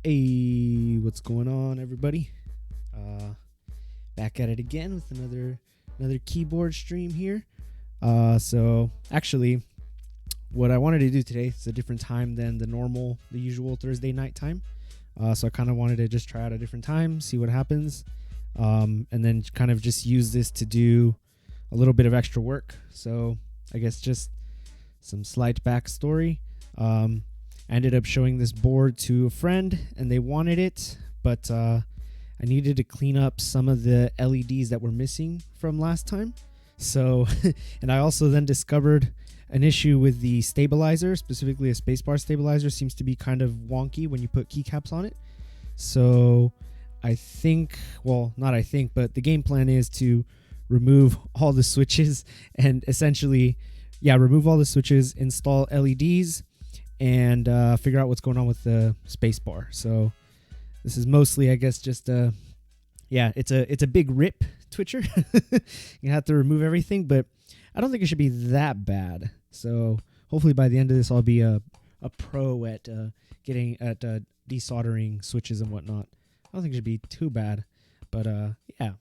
Hey, what's going on, everybody? Back at it again with another keyboard stream here. So actually, what I wanted to do today is a different time than the usual Thursday night time. So I kind of wanted to just try out a different time, see what happens, and then kind of just use this to do a little bit of extra work. So I guess just some slight backstory. I ended up showing this board to a friend and they wanted it, but I needed to clean up some of the LEDs that were missing from last time. So, and I also then discovered an issue with the stabilizer, specifically a spacebar stabilizer seems to be kind of wonky when you put keycaps on it. So I think, well, not I think, but the game plan is to remove all the switches and essentially, remove all the switches, install LEDs, and figure out what's going on with the spacebar. So this is mostly, I guess, just it's a big rip twitcher. You have to remove everything, but I don't think it should be that bad. So hopefully by the end of this, I'll be a pro at getting at desoldering switches and whatnot. I don't think it should be too bad, but yeah.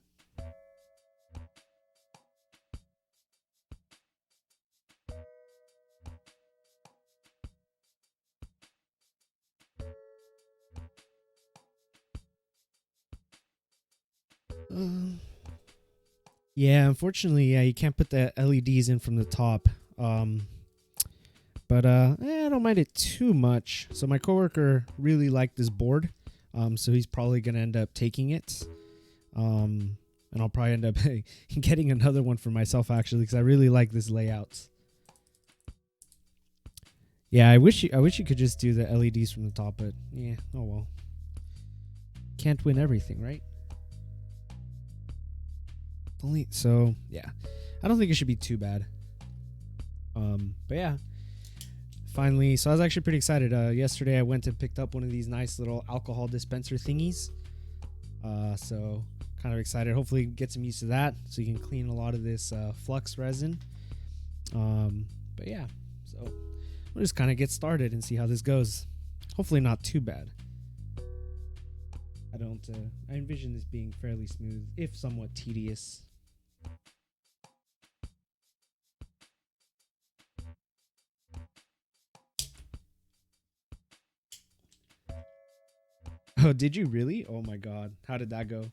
Yeah, unfortunately, you can't put the LEDs in from the top. But But I don't mind it too much. So my coworker really liked this board. So he's probably going to end up taking it. And I'll probably end up getting another one for myself, actually, because I really like this layout. Yeah, I wish you could just do the LEDs from the top, but yeah, oh well. Can't win everything, right? So yeah, I don't think it should be too bad. But yeah, finally, so I was actually pretty excited. Yesterday I went and picked up one of these nice little alcohol dispenser thingies. So kind of excited. Hopefully get some use to that, so you can clean a lot of this flux resin. But yeah, so we'll just kind of get started and see how this goes. Hopefully not too bad. I envision this being fairly smooth, if somewhat tedious. Oh, did you really? Oh my god. How did that go?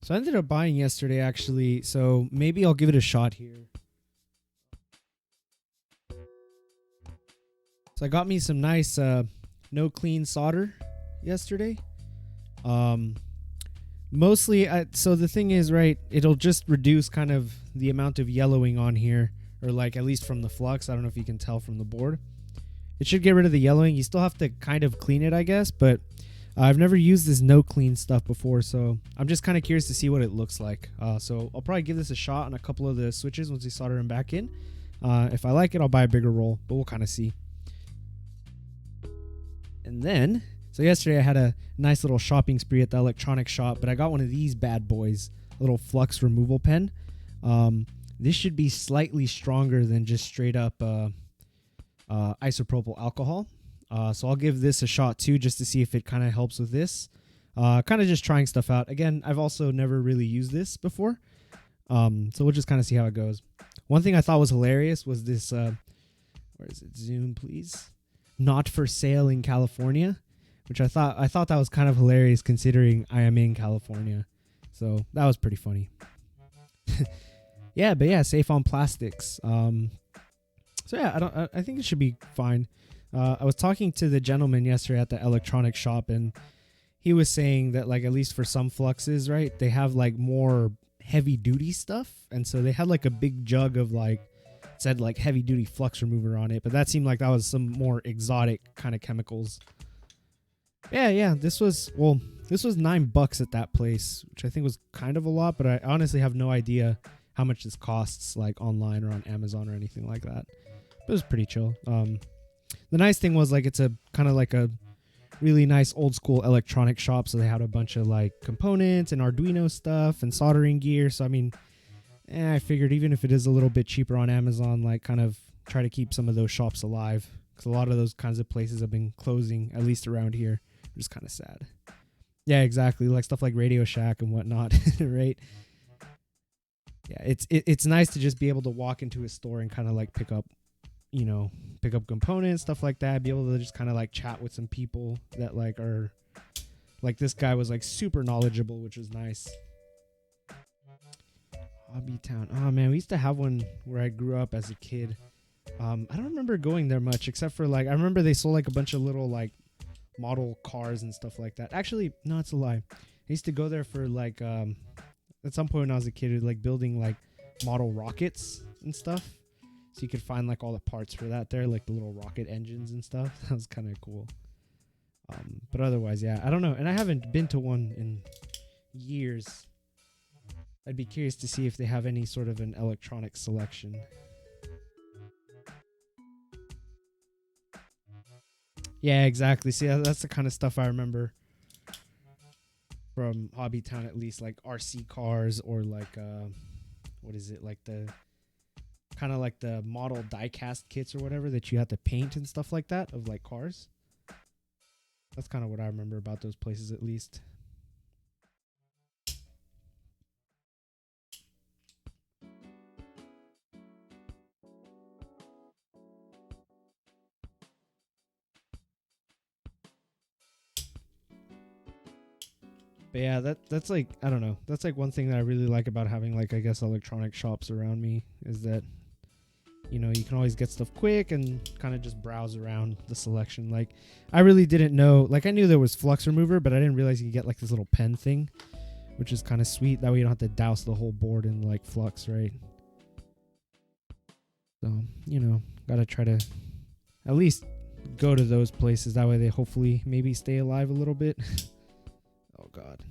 So I ended up buying yesterday, actually, so maybe I'll give it a shot here. So I got me some nice no clean solder yesterday. Mostly, so the thing is, right, it'll just reduce kind of the amount of yellowing on here, or like at least from the flux. I don't know if you can tell from the board. It should get rid of the yellowing. You still have to kind of clean it, I guess, but I've never used this no clean stuff before, so I'm just kind of curious to see what it looks like. So I'll probably give this a shot on a couple of the switches once we solder them back in. If I like it, I'll buy a bigger roll, but we'll kind of see. And then, so yesterday I had a nice little shopping spree at the electronics shop, but I got one of these bad boys, a little flux removal pen. This should be slightly stronger than just straight up isopropyl alcohol. So I'll give this a shot too, just to see if it kind of helps with this. Kind of just trying stuff out. Again, I've also never really used this before. So we'll just kind of see how it goes. One thing I thought was hilarious was this, where is it? Zoom, please. Not for sale in California, which I thought that was kind of hilarious considering I am in California. So that was pretty funny. Yeah, but yeah, safe on plastics. So yeah, I think it should be fine. I was talking to the gentleman yesterday at the electronics shop, and he was saying that, like, at least for some fluxes, right, they have like more heavy duty stuff, and so they had like a big jug of like, said like heavy duty flux remover on it, but that seemed like that was some more exotic kind of chemicals. Yeah, this was $9 at that place, which I think was kind of a lot, but I honestly have no idea how much this costs like online or on Amazon or anything like that. But it was pretty chill. The nice thing was, like, it's a kind of like a really nice old school electronic shop, so they had a bunch of like components and Arduino stuff and soldering gear. So I mean, I figured even if it is a little bit cheaper on Amazon, like, kind of try to keep some of those shops alive, because a lot of those kinds of places have been closing, at least around here, which is kind of sad. Yeah, exactly, like stuff like Radio Shack and whatnot. Right? Yeah, it's nice to just be able to walk into a store and kind of like pick up components, stuff like that, be able to just kind of like chat with some people that like are like, this guy was like super knowledgeable, which was nice. Hobby Town. Oh man, we used to have one where I grew up as a kid. I don't remember going there much, except for like, I remember they sold like a bunch of little like model cars and stuff like that. Actually, no, it's a lie. I used to go there for like at some point when I was a kid, like building like model rockets and stuff. So you could find like all the parts for that there, like the little rocket engines and stuff. That was kind of cool. But otherwise, yeah, I don't know. And I haven't been to one in years. I'd be curious to see if they have any sort of an electronic selection. Yeah, exactly. See, that's the kind of stuff I remember from Hobby Town, at least, like RC cars, or like what is it, like the kind of like the model die-cast kits or whatever that you have to paint and stuff like that of like cars. That's kind of what I remember about those places, at least. But yeah, that's like, I don't know. That's like one thing that I really like about having, like, I guess electronic shops around me, is that, you know, you can always get stuff quick and kind of just browse around the selection. Like, I really didn't know, like, I knew there was flux remover, but I didn't realize you could get like this little pen thing, which is kind of sweet. That way you don't have to douse the whole board in like flux, right? So, you know, gotta try to at least go to those places. That way they hopefully maybe stay alive a little bit. Oh God.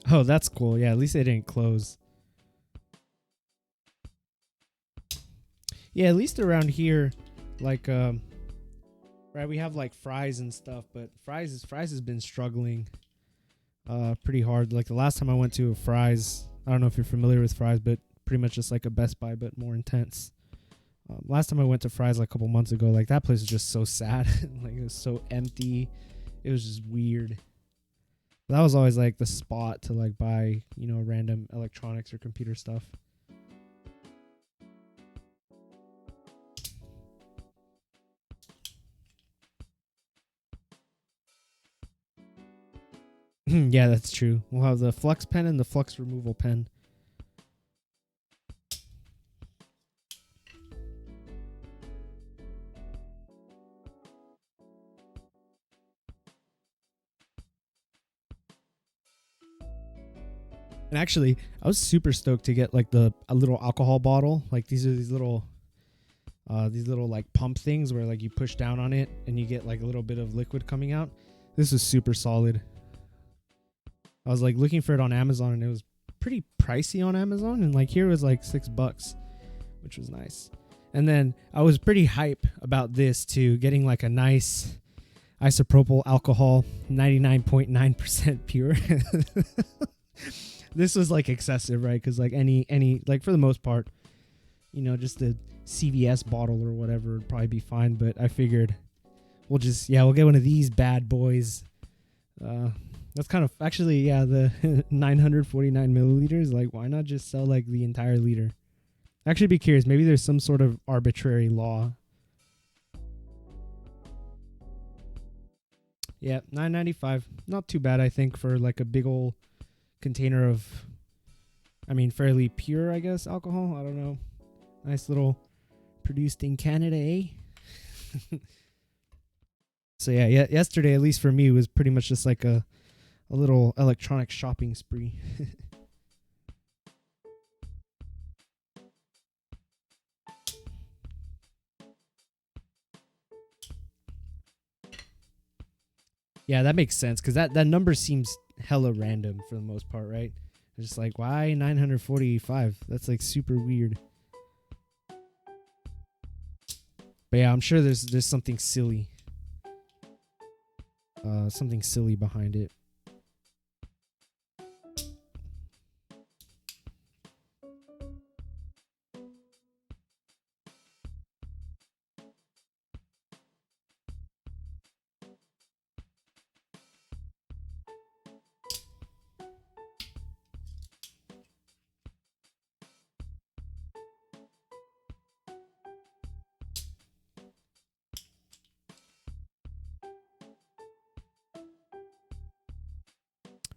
Oh, that's cool. Yeah, at least they didn't close. Yeah, at least around here, like, right, we have like Fry's and stuff, but Fry's has been struggling pretty hard. Like the last time I went to a Fry's, I don't know if you're familiar with Fry's, but pretty much just like a Best Buy but more intense. Last time I went to Fry's like a couple months ago, like that place was just so sad. Like it was so empty. It was just weird. That was always like the spot to like buy, you know, random electronics or computer stuff. Yeah, that's true. We'll have the flux pen and the flux removal pen. And actually, I was super stoked to get like a little alcohol bottle. Like these are these little like pump things where like you push down on it and you get like a little bit of liquid coming out. This is super solid. I was like looking for it on Amazon and it was pretty pricey on Amazon, and like here it was like $6, which was nice. And then I was pretty hype about this too, getting like a nice isopropyl alcohol, 99.9% pure. This was like excessive, right? Because like any like for the most part, you know, just a CVS bottle or whatever would probably be fine. But I figured we'll get one of these bad boys. That's kind of actually, yeah, the 949 milliliters. Like, why not just sell like the entire liter? Actually, be curious. Maybe there's some sort of arbitrary law. Yeah, $9.95. Not too bad, I think, for like a big old container of, I mean, fairly pure, I guess, alcohol. I don't know. Nice little produced in Canada, eh? So yeah, yesterday, at least for me, was pretty much just like a little electronic shopping spree. Yeah, that makes sense, because that number seems hella random for the most part, right? It's just like, why 945? That's like super weird. But yeah, I'm sure there's something silly. Something silly behind it.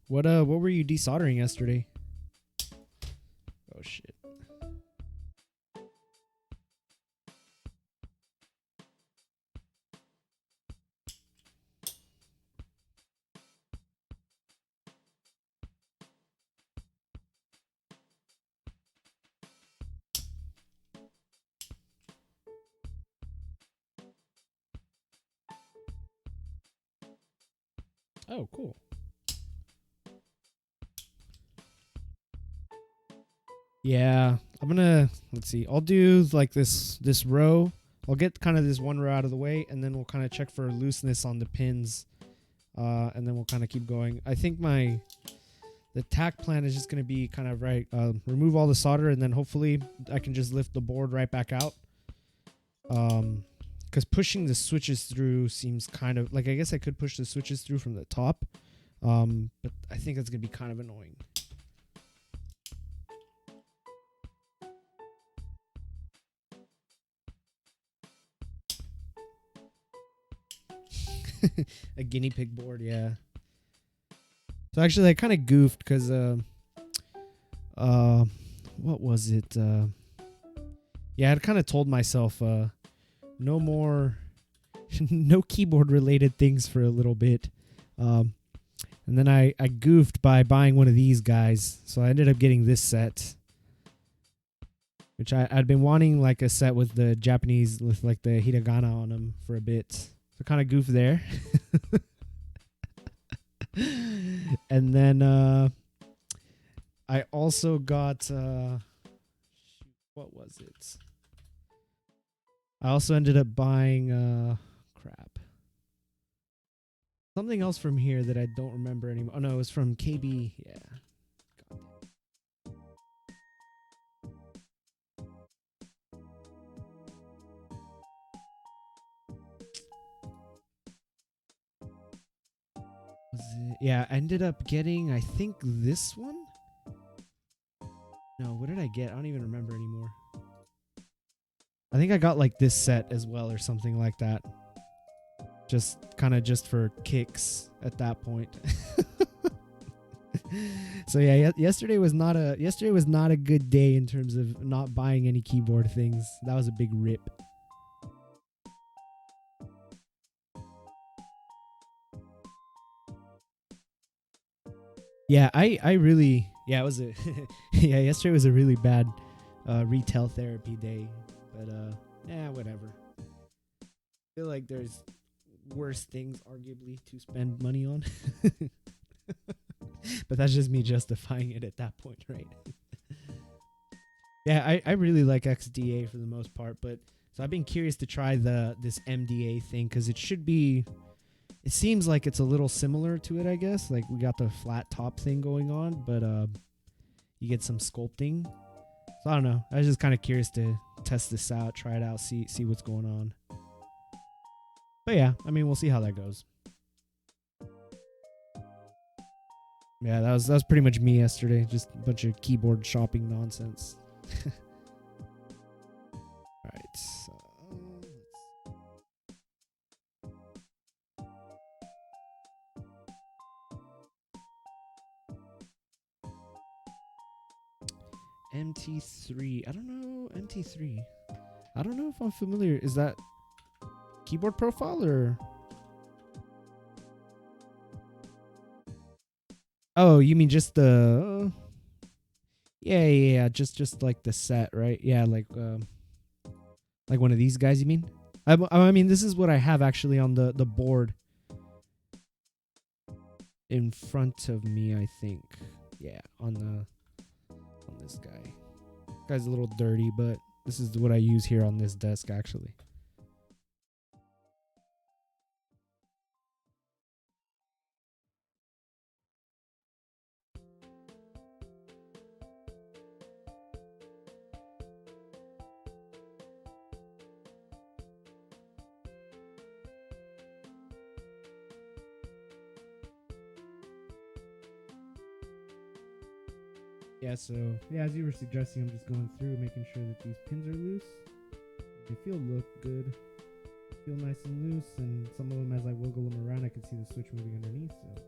What were you desoldering yesterday? Oh shit. Oh, cool. Yeah, I'm gonna, let's see. I'll do like this row. I'll get kind of this one row out of the way, and then we'll kind of check for looseness on the pins, and then we'll kind of keep going. I think the tack plan is just gonna be kind of right. Remove all the solder, and then hopefully I can just lift the board right back out. Because pushing the switches through seems kind of like, I guess I could push the switches through from the top. But I think that's gonna be kind of annoying. A guinea pig board, yeah. So actually, I kind of goofed because what was it? Yeah, I kind of told myself no more, no keyboard related things for a little bit. And then I goofed by buying one of these guys, so I ended up getting this set, which I'd been wanting like a set with the Japanese with like the hiragana on them for a bit. So kind of goofed there. And then I also got what was it? I also ended up buying crap. Something else from here that I don't remember anymore. Oh no, it was from KB. Yeah. Was it? Yeah, I ended up getting, I think, this one. No, what did I get? I don't even remember anymore. I think I got like this set as well or something like that. Just kind of just for kicks at that point. So yeah, yesterday was not a good day in terms of not buying any keyboard things. That was a big rip. Yeah, I really, yeah, it was a yeah, yesterday was a really bad retail therapy day, but yeah, whatever. I feel like there's worse things arguably to spend money on. But that's just me justifying it at that point, right? Yeah, I really like XDA for the most part, but so I've been curious to try this MDA thing because it seems like it's a little similar to it, I guess. Like we got the flat top thing going on, but you get some sculpting. So I don't know. I was just kind of curious to test this out, try it out, see what's going on. But yeah, I mean, we'll see how that goes. Yeah, that was pretty much me yesterday. Just a bunch of keyboard shopping nonsense. All right. So, MT3. I don't know MT3. I don't know if I'm familiar. Is that keyboard profile or? Oh, you mean just the? Yeah. Just like the set, right? Yeah, like one of these guys. You mean? I mean, this is what I have actually on the board in front of me. I think. Yeah, on this guy. Guy's a little dirty, but this is what I use here on this desk actually. Yeah, so yeah, as you were suggesting, I'm just going through making sure that these pins are loose. They look good, feel nice and loose, and some of them, as I wiggle them around, I can see the switch moving underneath. So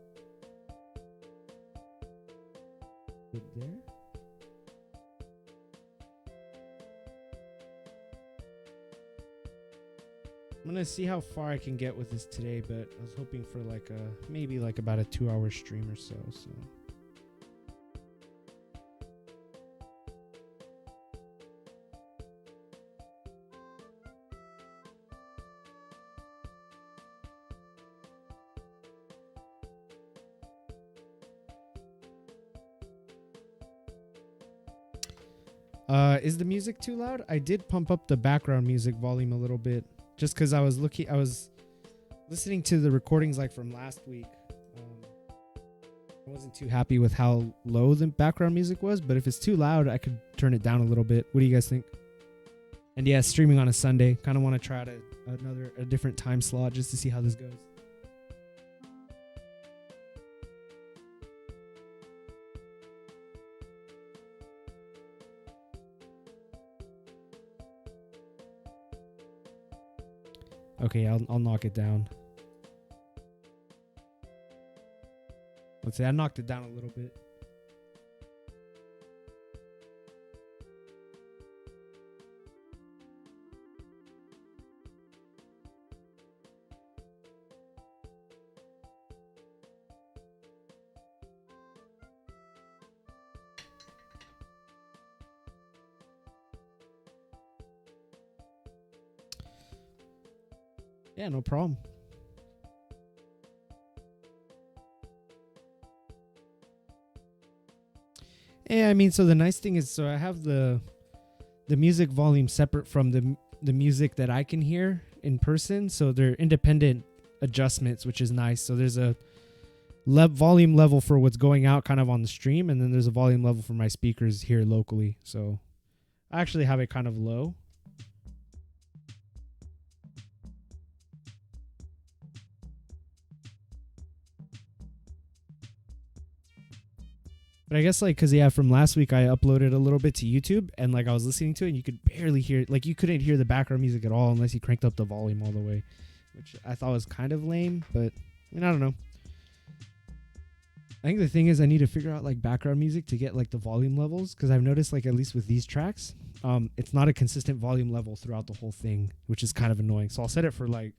good there. I'm gonna see how far I can get with this today, but I was hoping for like maybe like about a 2-hour stream or so. Is the music too loud? I did pump up the background music volume a little bit, just because I was listening to the recordings like from last week. I wasn't too happy with how low the background music was, but if it's too loud, I could turn it down a little bit. What do you guys think? And yeah, streaming on a Sunday. Kind of want to try out a different time slot just to see how this goes. Okay, I'll knock it down. Let's say I knocked it down a little bit. Yeah, no problem. Yeah, I mean, so the nice thing is, so I have the music volume separate from the music that I can hear in person, so they're independent adjustments, which is nice. So there's a volume level for what's going out kind of on the stream, and then there's a volume level for my speakers here locally. So I actually have it kind of low. But I guess like, cause yeah, from last week I uploaded a little bit to YouTube, and like I was listening to it and you could barely hear, like you couldn't hear the background music at all unless you cranked up the volume all the way, which I thought was kind of lame, but I mean, I don't know. I think the thing is I need to figure out like background music to get like the volume levels, because I've noticed like at least with these tracks, it's not a consistent volume level throughout the whole thing, which is kind of annoying. So I'll set it for like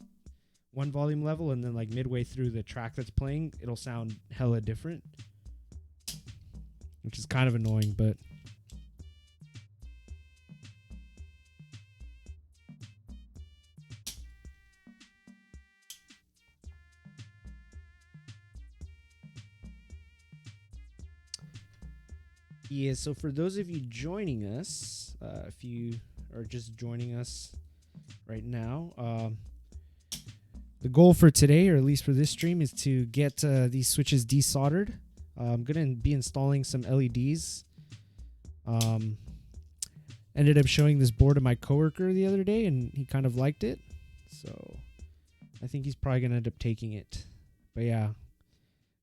one volume level, and then like midway through the track that's playing, it'll sound hella different, which is kind of annoying, but yeah. So for those of you joining us, if you are just joining us right now, the goal for today, or at least for this stream, is to get these switches desoldered. I'm going to be installing some LEDs. Ended up showing this board to my coworker the other day, and he kind of liked it. So I think he's probably going to end up taking it. But yeah,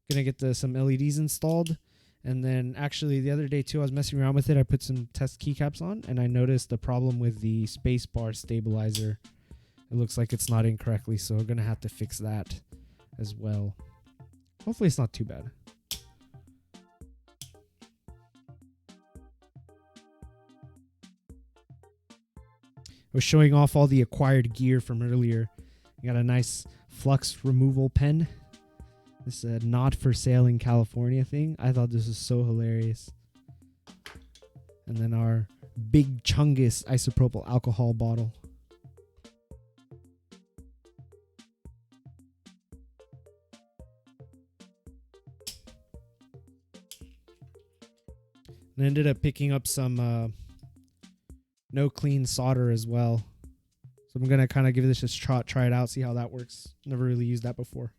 going to get some LEDs installed. And then actually the other day too, I was messing around with it. I put some test keycaps on, and I noticed a problem with the spacebar stabilizer. It looks like it's not in correctly, so we're going to have to fix that as well. Hopefully it's not too bad. I was showing off all the acquired gear from earlier. I got a nice flux removal pen. This not for sale in California thing. I thought this was so hilarious. And then our big Chungus isopropyl alcohol bottle. And I ended up picking up some no clean solder as well. So I'm going to kind of give this a shot, try it out, see how that works. Never really used that before.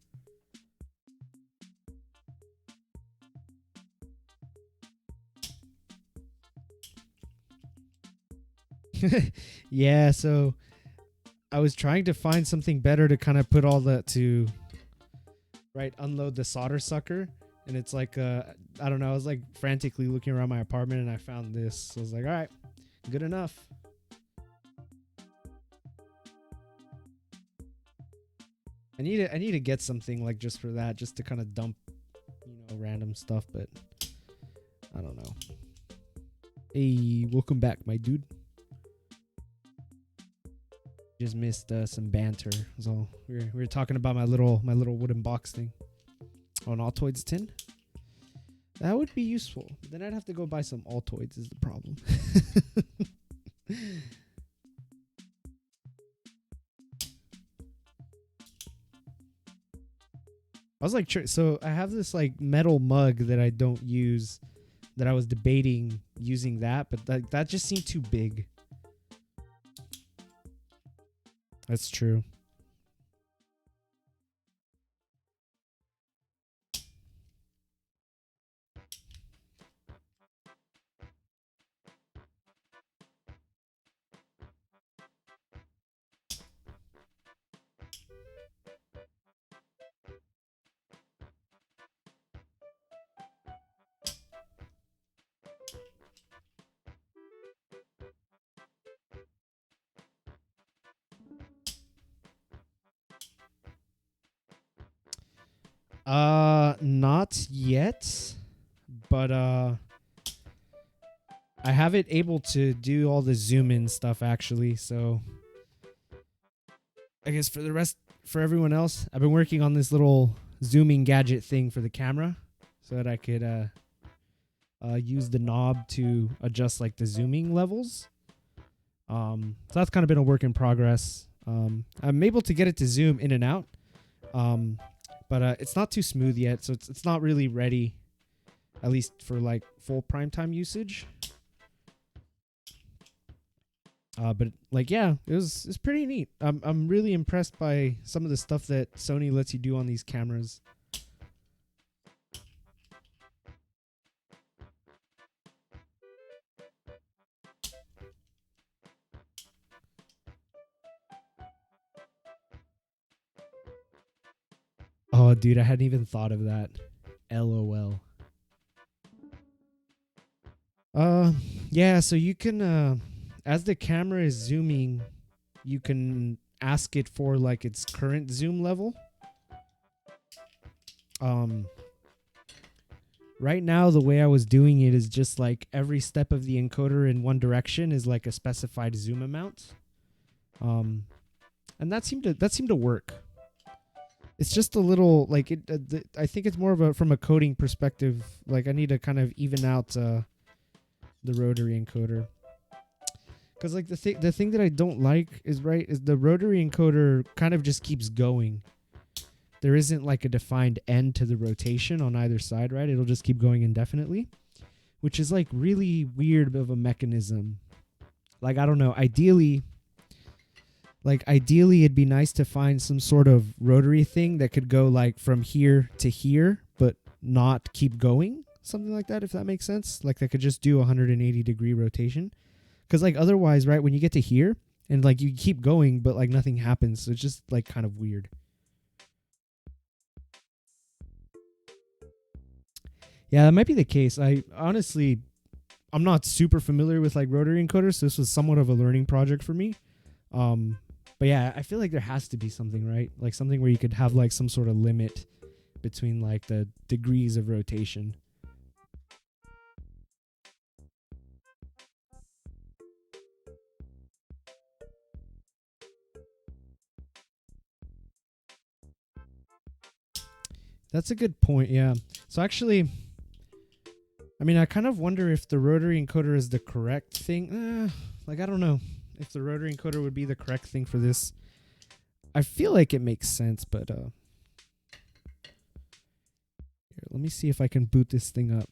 Yeah, so I was trying to find something better to kind of put all that to, right, unload the solder sucker. And it's like, I don't know, I was like frantically looking around my apartment and I found this. So I was like, all right, good enough. I need to get something like just for that, just to kind of dump, random stuff, but I don't know. Hey, welcome back, my dude. Just missed some banter. So we were talking about my little wooden box thing. Oh, an Altoids tin? That would be useful. Then I'd have to go buy some Altoids is the problem. I was like, so I have this like metal mug that I don't use, that I was debating using that, but that just seemed too big. That's true. Not yet, but I have it able to do all the zoom in stuff actually. So I guess for everyone else, I've been working on this little zooming gadget thing for the camera so that I could use the knob to adjust like the zooming levels. So that's kind of been a work in progress. I'm able to get it to zoom in and out, but it's not too smooth yet, so it's not really ready, at least for like full primetime usage. But like, yeah, it's pretty neat. I'm really impressed by some of the stuff that Sony lets you do on these cameras. Oh, dude, I hadn't even thought of that. LOL. Uh, yeah. So you can, as the camera is zooming, you can ask it for like its current zoom level. Um, right now the way I was doing it is just like every step of the encoder in one direction is like a specified zoom amount. And that seemed to work. It's just a little like it. I think it's more of a from a coding perspective. Like I need to kind of even out the rotary encoder. Because like the thing that I don't like is the rotary encoder kind of just keeps going. There isn't like a defined end to the rotation on either side, right? It'll just keep going indefinitely, which is like really weird of a mechanism. Like I don't know. Ideally it'd be nice to find some sort of rotary thing that could go like from here to here, but not keep going. Something like that, if that makes sense. Like that could just do a 180-degree rotation. Because like otherwise, right, when you get to here and like you keep going, but like nothing happens. So it's just like kind of weird. Yeah, that might be the case. I'm not super familiar with like rotary encoders, so this was somewhat of a learning project for me. Um, but yeah, I feel like there has to be something, right? Like something where you could have like some sort of limit between like the degrees of rotation. That's a good point. Yeah. So actually, I mean, I kind of wonder if the rotary encoder is the correct thing. Like I don't know if the rotary encoder would be the correct thing for this. I feel like it makes sense, but here, let me see if I can boot this thing up.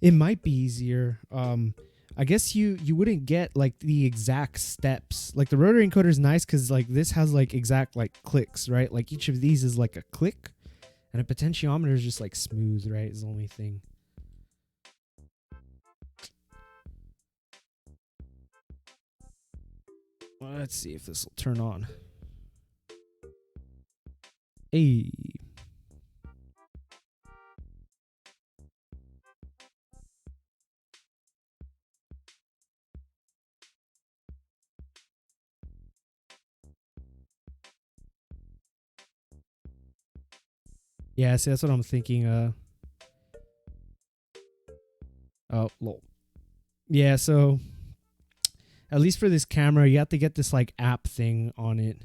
It might be easier. I guess you wouldn't get like the exact steps. Like the rotary encoder is nice because like this has like exact like clicks, right? Like each of these is like a click, and a potentiometer is just like smooth, right? Is the only thing. Well, let's see if this will turn on. Hey. Yeah, see, that's what I'm thinking. Oh, lol. Yeah, so at least for this camera, you have to get this like app thing on it.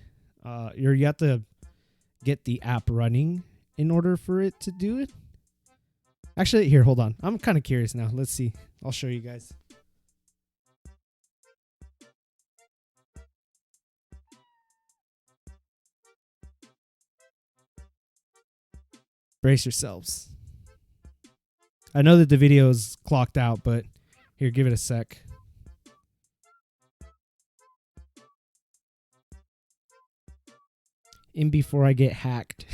You have to get the app running in order for it to do it. Actually, here, hold on. I'm kind of curious now. Let's see. I'll show you guys. Brace yourselves. I know that the video is clocked out, but here, give it a sec. In before I get hacked.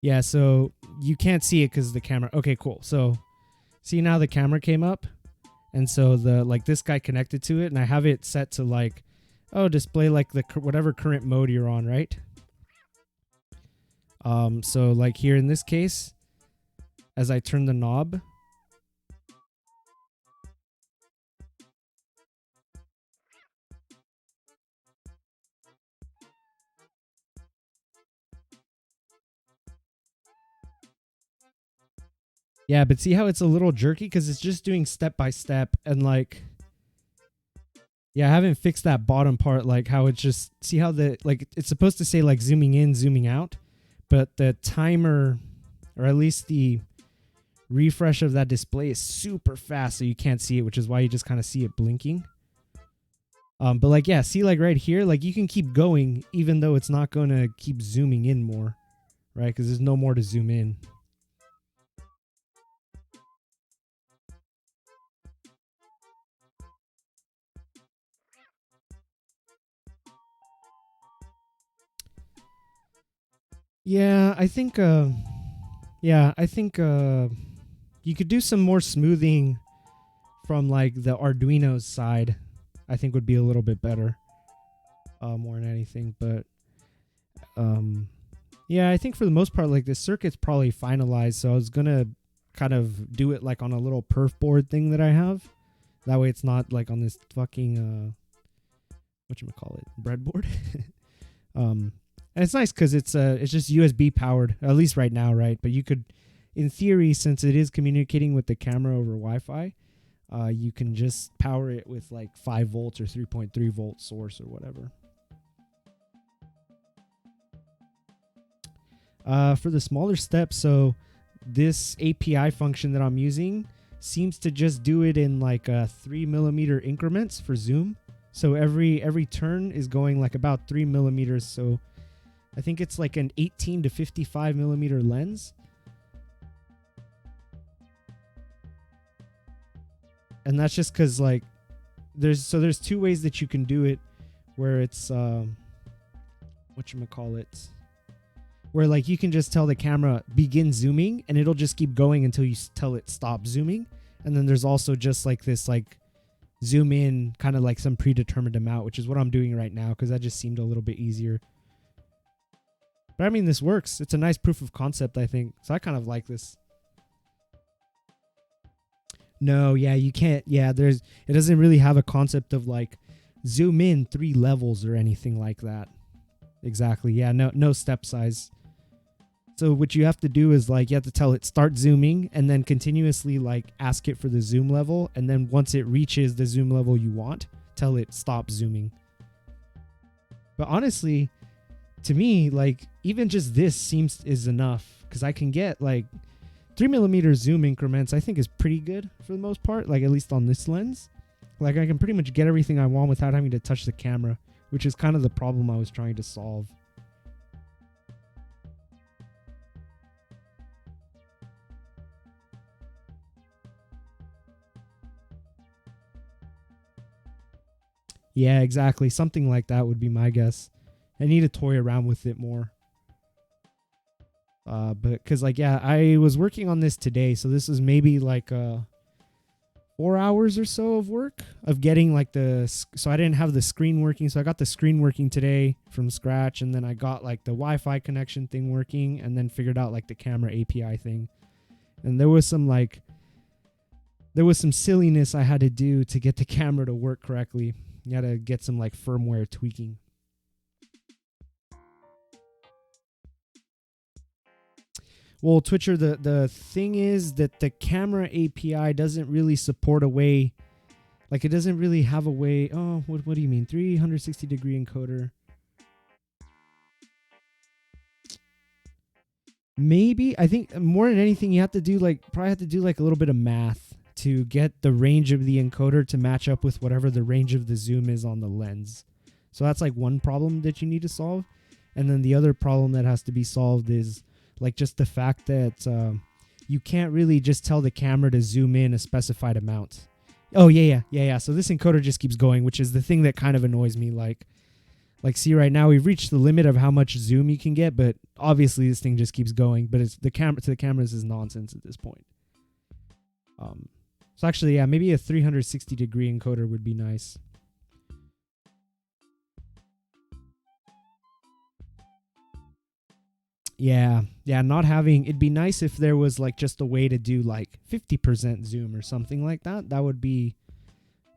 Yeah, so you can't see it because the camera. Okay, cool. So see now the camera came up, and so the like this guy connected to it, and I have it set to like, oh, display like the whatever current mode you're on, right? So like here in this case, as I turn the knob, yeah, but see how it's a little jerky because it's just doing step by step, and like, yeah, I haven't fixed that bottom part, like how it's just, see how the, like it's supposed to say like zooming in, zooming out, but the timer, or at least the refresh of that display is super fast, so you can't see it, which is why you just kind of see it blinking. But like, yeah, see like right here, like you can keep going even though it's not going to keep zooming in more, right? Because there's no more to zoom in. Yeah, I think you could do some more smoothing from like the Arduino's side. I think would be a little bit better, more than anything. But yeah, I think for the most part, like this circuit's probably finalized. So I was gonna kind of do it like on a little perf board thing that I have. That way, it's not like on this fucking whatchamacallit, breadboard. And it's nice because it's just USB powered, at least right now, right? But you could, in theory, since it is communicating with the camera over Wi-Fi, you can just power it with like 5 volts or 3.3 volt source or whatever. For the smaller steps, so this API function that I'm using seems to just do it in like 3mm increments for zoom. So every turn is going like about 3mm. So I think it's like an 18 to 55mm lens. And that's just because like there's 2 ways that you can do it, where it's whatchamacallit, where like you can just tell the camera begin zooming and it'll just keep going until you tell it stop zooming. And then there's also just like this like zoom in kind of like some predetermined amount, which is what I'm doing right now because that just seemed a little bit easier. But I mean, this works. It's a nice proof of concept, I think. So I kind of like this. No, yeah, you can't. Yeah, it doesn't really have a concept of like zoom in 3 levels or anything like that. Exactly. Yeah, no step size. So what you have to do is like you have to tell it start zooming and then continuously like ask it for the zoom level, and then once it reaches the zoom level you want, tell it stop zooming. But honestly, to me, like even just this is enough, because I can get like 3mm zoom increments. I think is pretty good for the most part, like at least on this lens. Like I can pretty much get everything I want without having to touch the camera, which is kind of the problem I was trying to solve. Yeah, exactly. Something like that would be my guess. I need to toy around with it more. But because like, yeah, I was working on this today. So this is maybe like 4 hours or so of work of getting like so I didn't have the screen working. So I got the screen working today from scratch. And then I got like the Wi-Fi connection thing working, and then figured out like the camera API thing. And there was some silliness I had to do to get the camera to work correctly. You had to get some like firmware tweaking. Well, Twitcher, the thing is that the camera API doesn't really support a way, like it doesn't really have a way. Oh, what do you mean? 360-degree encoder. Maybe, I think more than anything, you have to do like a little bit of math to get the range of the encoder to match up with whatever the range of the zoom is on the lens. So that's like one problem that you need to solve. And then the other problem that has to be solved is like just the fact that you can't really just tell the camera to zoom in a specified amount. Oh, yeah. So this encoder just keeps going, which is the thing that kind of annoys me. Like Like, see, right now we've reached the limit of how much zoom you can get, but obviously this thing just keeps going. But it's the camera to the cameras is nonsense at this point. So actually, yeah, maybe a 360-degree encoder would be nice. Yeah, not having it'd be nice if there was like just a way to do like 50% zoom or something like that. That would be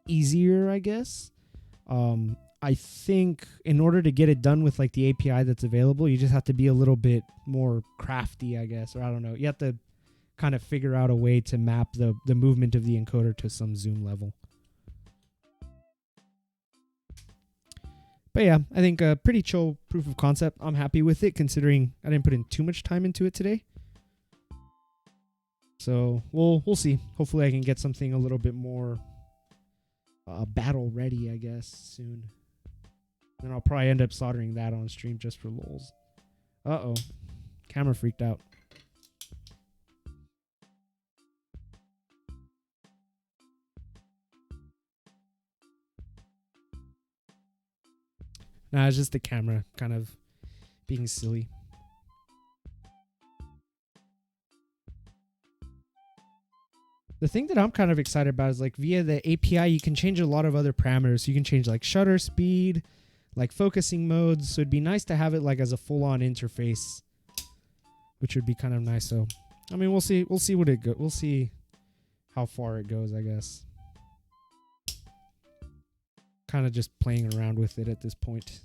easier, I guess. I think in order to get it done with like the API that's available, you just have to be a little bit more crafty, I guess, or I don't know. You have to kind of figure out a way to map the movement of the encoder to some zoom level. But yeah, I think a pretty chill proof of concept. I'm happy with it considering I didn't put in too much time into it today. So we'll see. Hopefully I can get something a little bit more battle ready, I guess, soon. And I'll probably end up soldering that on stream just for lulz. Uh-oh. Camera freaked out. Nah, it's just the camera kind of being silly. The thing that I'm kind of excited about is like via the API, you can change a lot of other parameters. You can change like shutter speed, like focusing modes. So it'd be nice to have it like as a full-on interface, which would be kind of nice. So, I mean, we'll see. We'll see what it goes. We'll see how far it goes, I guess. Kind of just playing around with it at this point.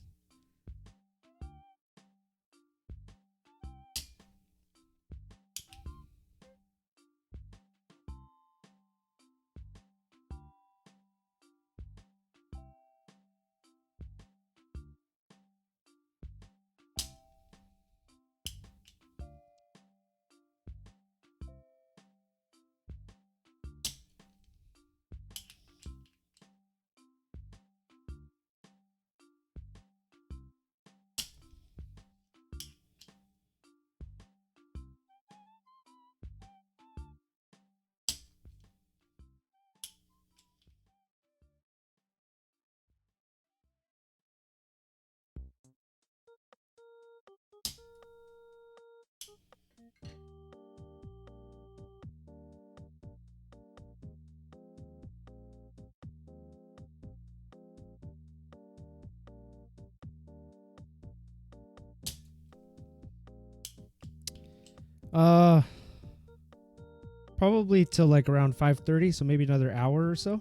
Probably till like around 5:30, so maybe another hour or so.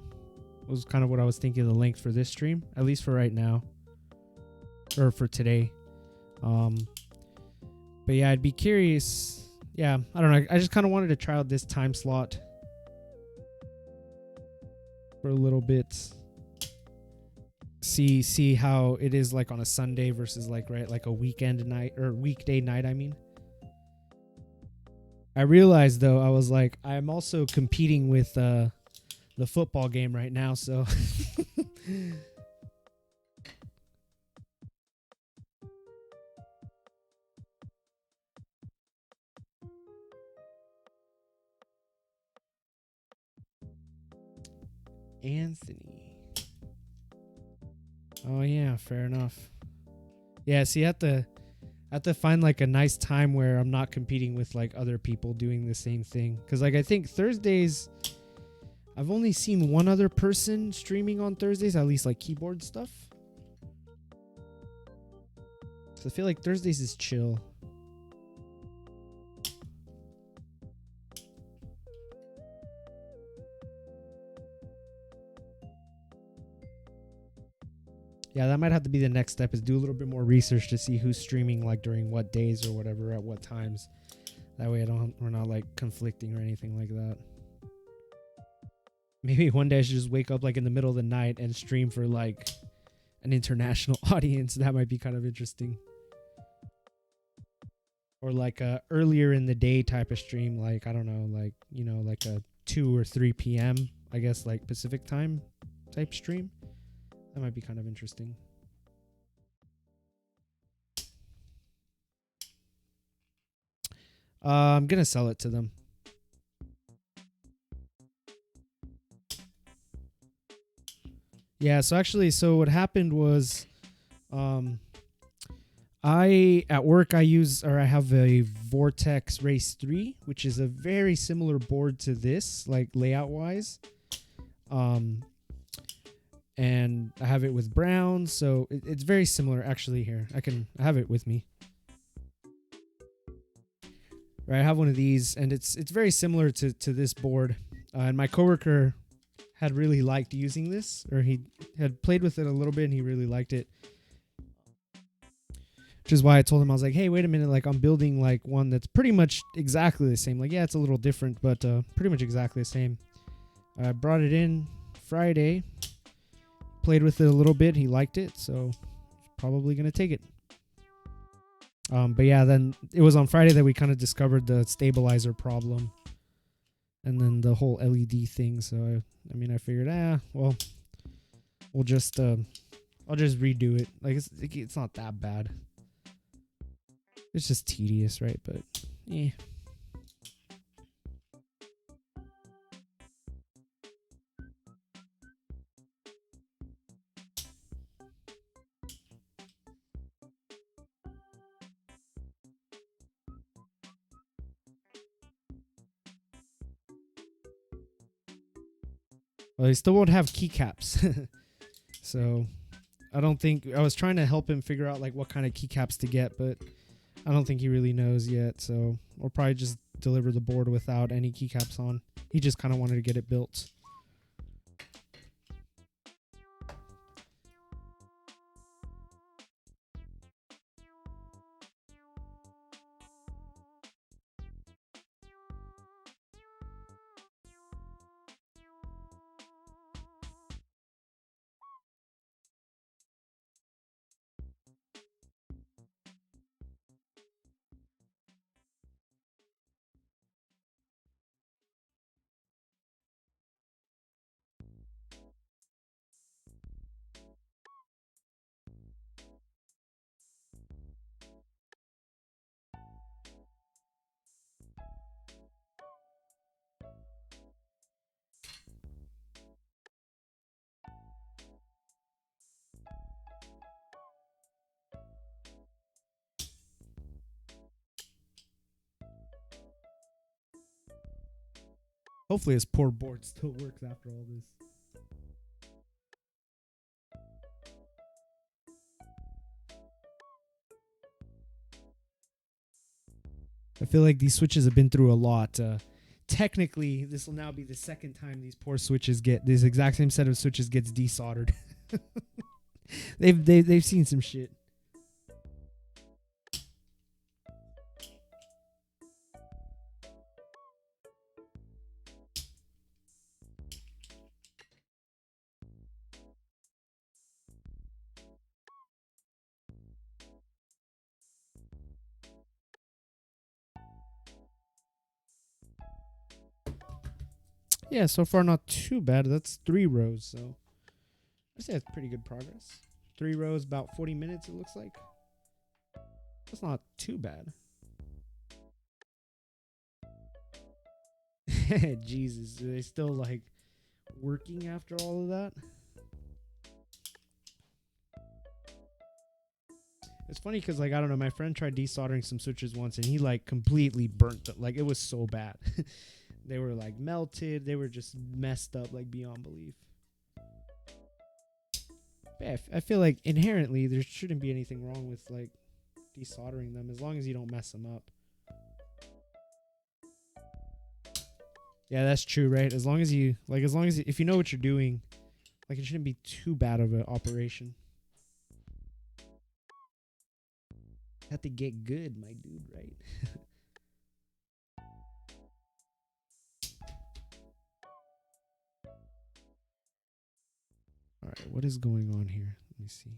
Was kind of what I was thinking of the length for this stream, at least for right now, or for today. But yeah, I'd be curious. Yeah, I don't know. I just kind of wanted to try out this time slot for a little bit. See how it is like on a Sunday versus like a weekend night or weekday night, I mean. I realized though, I was like, I'm also competing with the football game right now, so Anthony. Oh yeah, fair enough. Yeah, see, I have to find like a nice time where I'm not competing with like other people doing the same thing. Cause like I think Thursdays, I've only seen one other person streaming on Thursdays, at least like keyboard stuff. So I feel like Thursdays is chill. Yeah, that might have to be the next step, is do a little bit more research to see who's streaming like during what days or whatever at what times. That way we're not like conflicting or anything like that. Maybe one day I should just wake up like in the middle of the night and stream for like an international audience. That might be kind of interesting. Or like a earlier in the day type of stream, like I don't know, like, you know, like a 2 or 3 p.m. I guess like Pacific time type stream. That might be kind of interesting. I'm gonna sell it to them. Yeah, so actually, so what happened was Um, I at work I have a Vortex Race 3, which is a very similar board to this, like layout wise. Um, and I have it with brown, so it's very similar actually. Here, I have it with me. Right, I have one of these, and it's very similar to this board. And my coworker had really liked using this, or he had played with it a little bit, and he really liked it. Which is why I told him, I was like, hey, wait a minute, like I'm building like one that's pretty much exactly the same. Like, yeah, it's a little different, but pretty much exactly the same. I brought it in Friday, played with it a little bit. He liked it, so probably gonna take it. But yeah, then it was on Friday that we kind of discovered the stabilizer problem, and then the whole LED thing. So I figured, well, we'll just I'll just redo it. Like it's not that bad. It's just tedious, right? But yeah. Well, they still won't have keycaps. So I don't think I was trying to help him figure out like what kind of keycaps to get, but I don't think he really knows yet. So we'll probably just deliver the board without any keycaps on. He just kind of wanted to get it built. Hopefully his poor board still works after all this. I feel like these switches have been through a lot. Technically, this will now be the second time these poor switches get this exact same set of switches gets desoldered. They've seen some shit. Yeah, so far not too bad. That's 3 rows, so I say that's pretty good progress. 3 rows, about 40 minutes. It looks like that's not too bad. Jesus, are they still like working after all of that? It's funny because like I don't know, my friend tried desoldering some switches once and he like completely burnt them. Like it was so bad. They were like melted. They were just messed up like beyond belief. But yeah, I feel like inherently there shouldn't be anything wrong with like desoldering them as long as you don't mess them up. Yeah, that's true, right? As long as if you know what you're doing, like it shouldn't be too bad of an operation. Have to get good, my dude, right? All right, what is going on here? Let me see.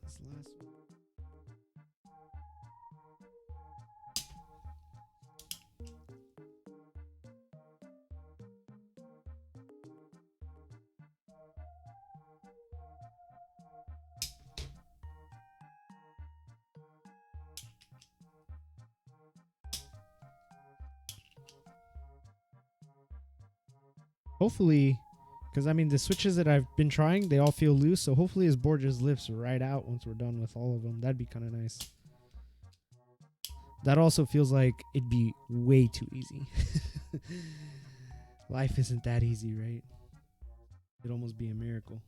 This last one. Hopefully, because I mean the switches that I've been trying, they all feel loose. So hopefully his board just lifts right out once we're done with all of them. That'd be kind of nice. That also feels like it'd be way too easy. Life isn't that easy, right? It'd almost be a miracle.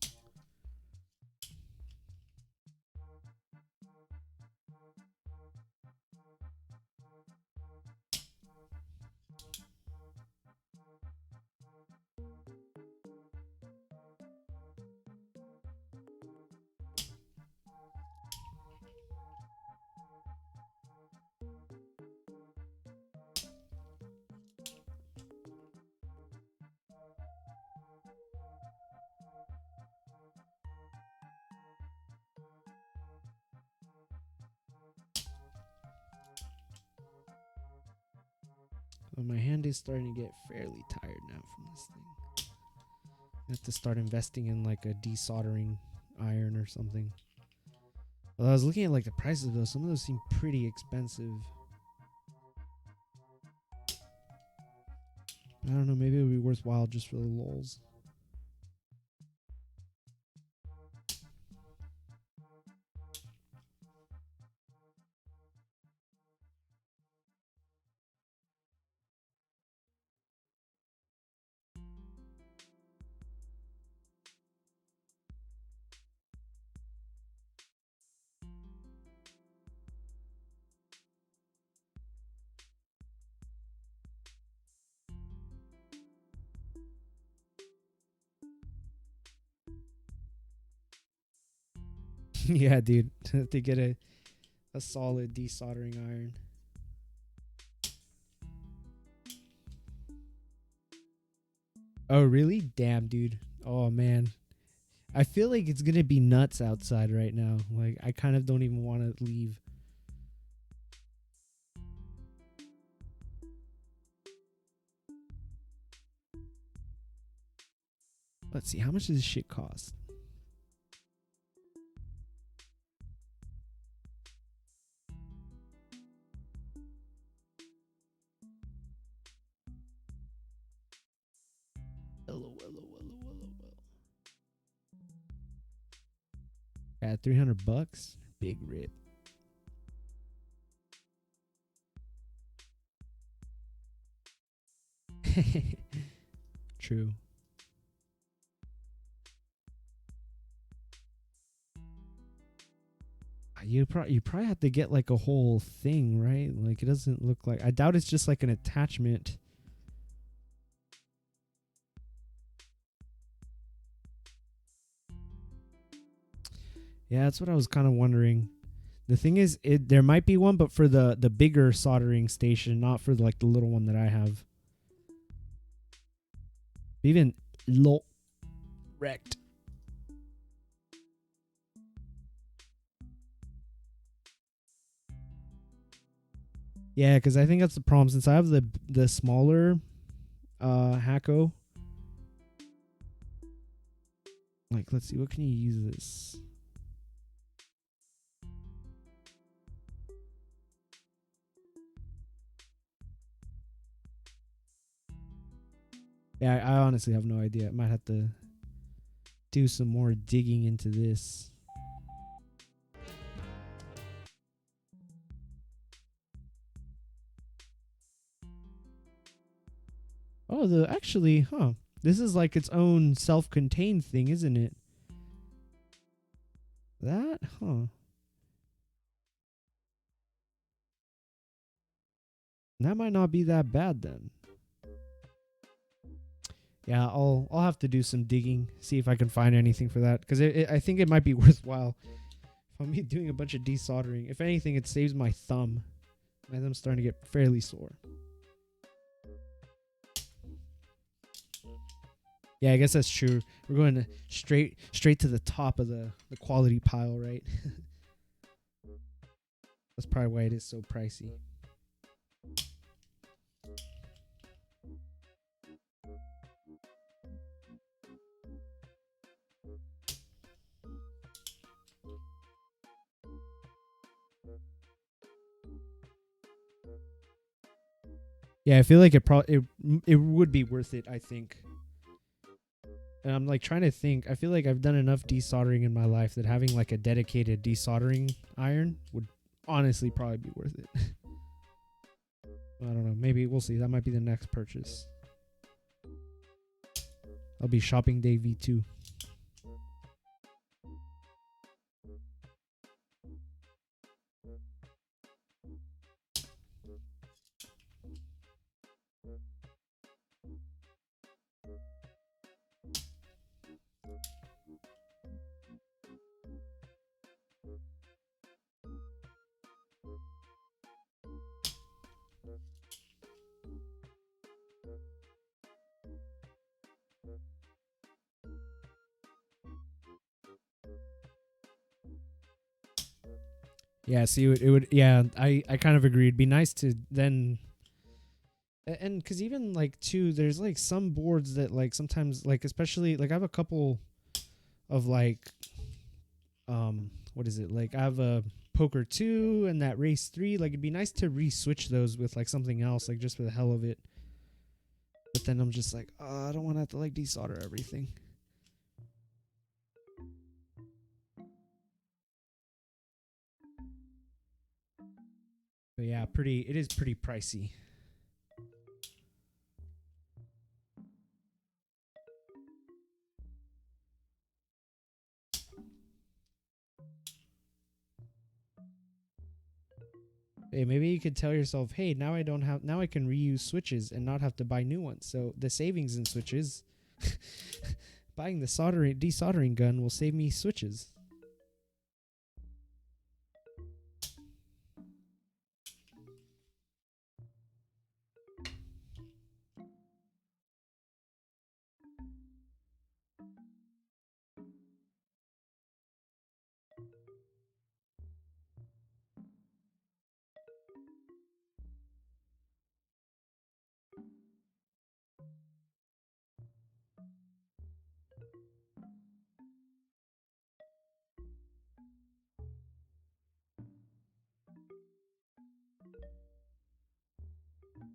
Well, my hand is starting to get fairly tired now from this thing. I have to start investing in like a desoldering iron or something. Well, I was looking at like the prices of those. Some of those seem pretty expensive. I don't know. Maybe it would be worthwhile just for the lulz. Yeah, dude. To get a solid desoldering iron. Oh, really? Damn, dude. Oh, man. I feel like it's going to be nuts outside right now. Like, I kind of don't even want to leave. Let's see. How much does this shit cost? Hello. At $300? Big rip. True. You probably have to get like a whole thing, right? Like it doesn't look like. I doubt it's just like an attachment. Yeah, that's what I was kind of wondering. The thing is, there might be one, but for the bigger soldering station, not for like the little one that I have. Even low wrecked. Yeah, because I think that's the problem. Since I have the smaller Hacko. Like, let's see, what can you use this? Yeah, I honestly have no idea. I might have to do some more digging into this. Oh, actually, this is like its own self-contained thing, isn't it? That, that might not be that bad then. Yeah, I'll have to do some digging, see if I can find anything for that, because I think it might be worthwhile. If I'm doing a bunch of desoldering, if anything, it saves my thumb. My thumb's starting to get fairly sore. Yeah, I guess that's true. We're going to straight to the top of the quality pile, right? That's probably why it is so pricey. Yeah, I feel like it would be worth it, I think. And I'm like trying to think. I feel like I've done enough desoldering in my life that having like a dedicated desoldering iron would honestly probably be worth it. I don't know. Maybe we'll see. That might be the next purchase. I'll be shopping day V2. Yeah, see, it would. Yeah, I kind of agree. It'd be nice to then, and because even like too, there's like some boards that like sometimes like especially like I have a couple of like, what is it? Like I have a Poker 2 and that Race 3. Like it'd be nice to re-switch those with like something else, like just for the hell of it. But then I'm just like, oh, I don't want to have to like desolder everything. But yeah, it is pretty pricey. Hey, maybe you could tell yourself, hey, now I can reuse switches and not have to buy new ones. So the savings in switches, buying the desoldering gun will save me switches.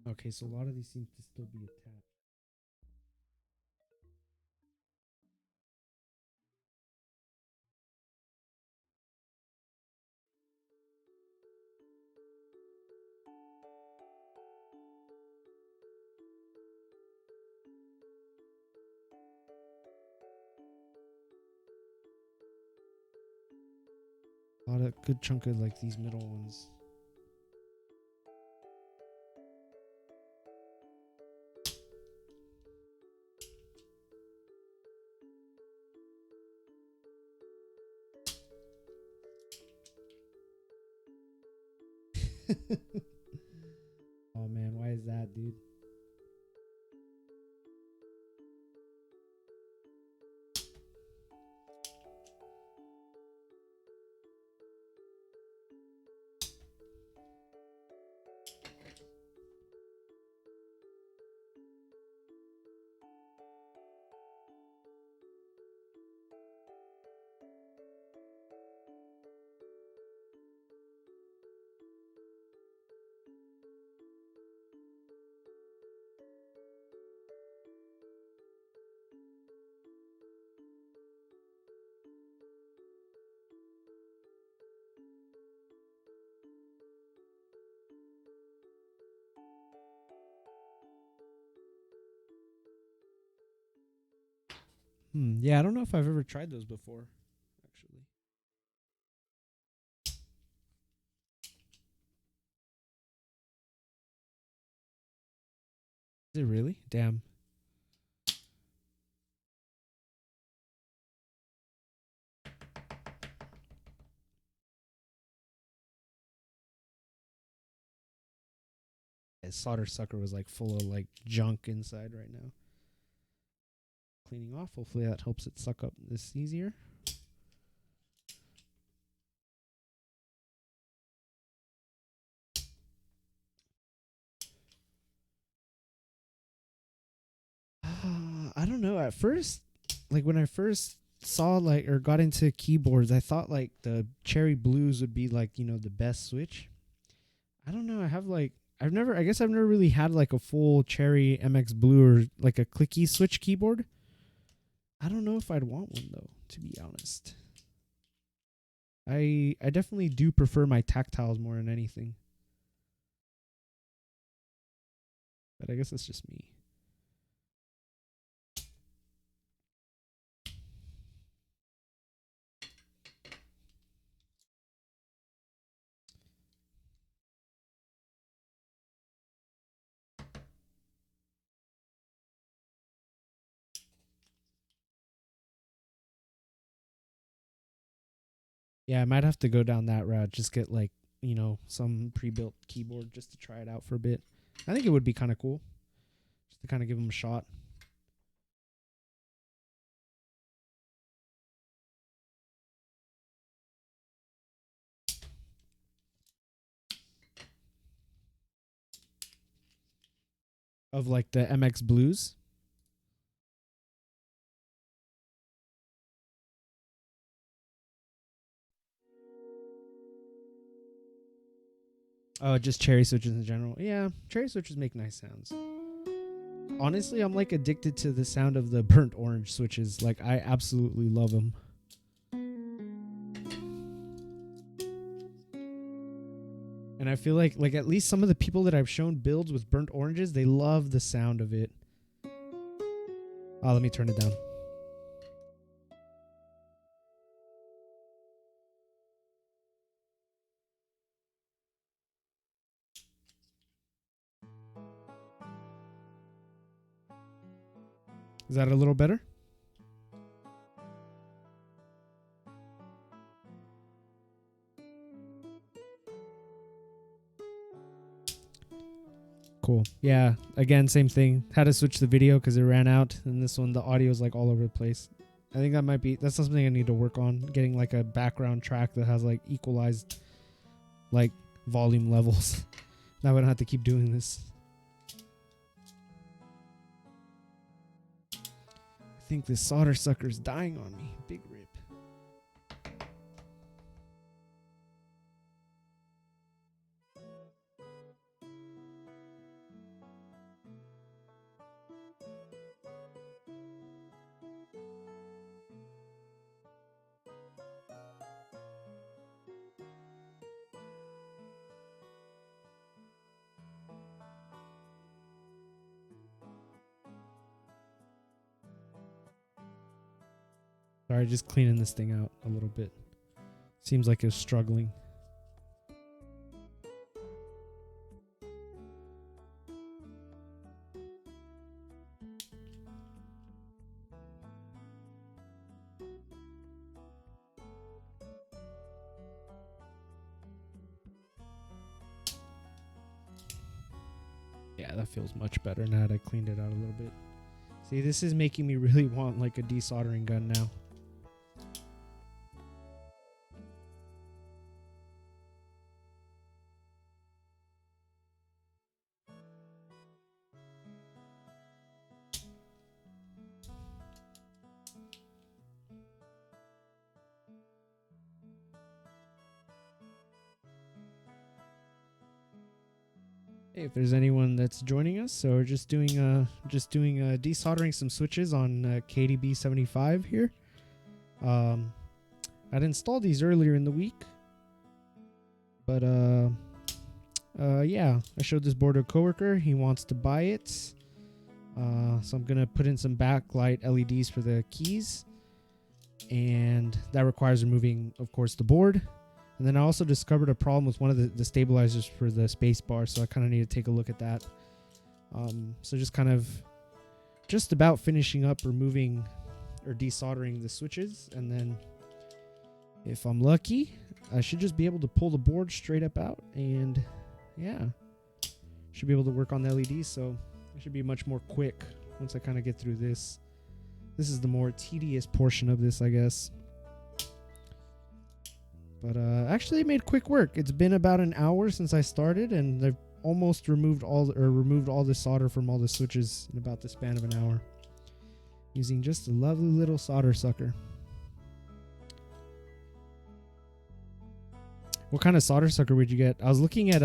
Okay, so a lot of these seem to still be attached. A lot of good chunk of like these middle ones. Oh man, why is that, dude? Yeah, I don't know if I've ever tried those before, actually. Is it really? Damn. His solder sucker was like full of like junk inside right now. Cleaning off. Hopefully that helps it suck up this easier. I don't know. At first, like when I first saw like or got into keyboards, I thought like the cherry blues would be like, you know, the best switch. I don't know. I guess I've never really had like a full cherry MX blue or like a clicky switch keyboard. I don't know if I'd want one though, to be honest. I definitely do prefer my tactiles more than anything. But I guess that's just me. Yeah, I might have to go down that route. Just get like, you know, some pre-built keyboard just to try it out for a bit. I think it would be kind of cool just to kind of give them a shot. Of like the MX Blues. Oh, just cherry switches in general. Yeah, cherry switches make nice sounds. Honestly, I'm like addicted to the sound of the burnt orange switches. Like, I absolutely love them. And I feel like at least some of the people that I've shown builds with burnt oranges, they love the sound of it. Oh, let me turn it down. Is that a little better? Cool. Yeah. Again, same thing. Had to switch the video because it ran out. And this one, the audio is like all over the place. I think that's something I need to work on. Getting like a background track that has like equalized like volume levels. Now I don't have to keep doing this. I think this solder sucker's dying on me. Big rip. Sorry, just cleaning this thing out a little bit. Seems like it's struggling. Yeah, that feels much better now that I cleaned it out a little bit. See, this is making me really want like a desoldering gun now. Hey, if there's anyone that's joining us, so we're just doing desoldering some switches on KBD75 here. I'd installed these earlier in the week, but yeah, I showed this board to a coworker. He wants to buy it, so I'm gonna put in some backlight LEDs for the keys, and that requires removing, of course, the board. And then I also discovered a problem with one of the stabilizers for the space bar, so I kind of need to take a look at that. So just about finishing up removing or desoldering the switches, and then if I'm lucky, I should just be able to pull the board straight up out, and yeah, should be able to work on the LEDs. So it should be much more quick once I kind of get through this. This is the more tedious portion of this, I guess. But actually, it made quick work. It's been about an hour since I started, and I've almost removed all the solder from all the switches in about the span of an hour, using just a lovely little solder sucker. What kind of solder sucker would you get? I was looking at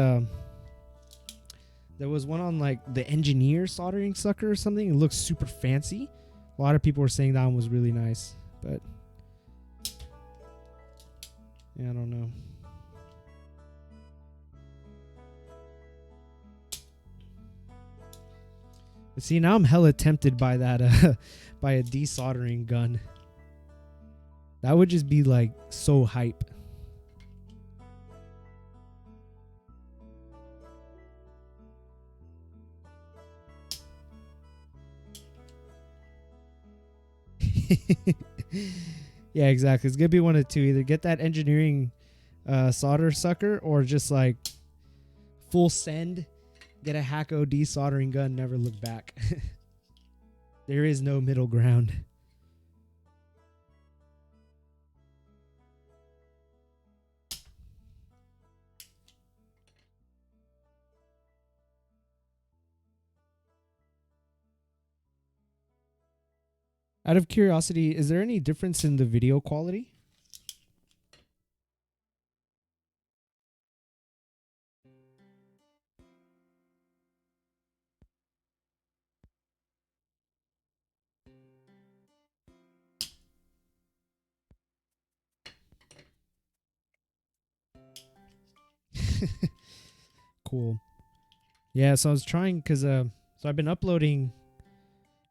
there was one on like the engineer soldering sucker or something. It looks super fancy. A lot of people were saying that one was really nice, but yeah, I don't know. But see, now I'm hella tempted by that by a desoldering gun. That would just be like so hype. Yeah, exactly. It's gonna be one of two. Either get that engineering solder sucker, or just like full send, get a Hacko desoldering gun, never look back. There is no middle ground. Out of curiosity, is there any difference in the video quality? Cool. Yeah, so I was trying because so I've been uploading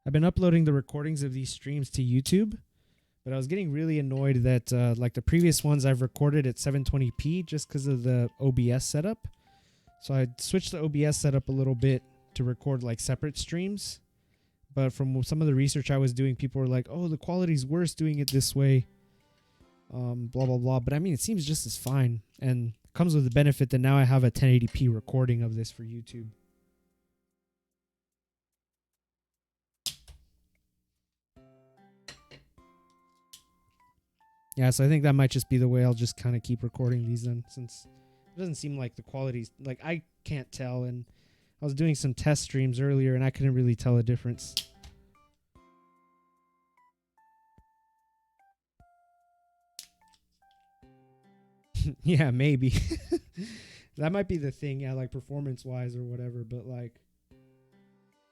the recordings of these streams to YouTube, but I was getting really annoyed that like the previous ones I've recorded at 720p just because of the OBS setup. So I switched the OBS setup a little bit to record like separate streams. But from some of the research I was doing, people were like, "Oh, the quality's worse doing it this way." Blah blah blah. But I mean, it seems just as fine, and comes with the benefit that now I have a 1080p recording of this for YouTube. Yeah, so I think that might just be the way I'll just kind of keep recording these then, since it doesn't seem like the quality's like I can't tell, and I was doing some test streams earlier and I couldn't really tell a difference. Yeah, maybe. That might be the thing, yeah, like performance wise or whatever, but like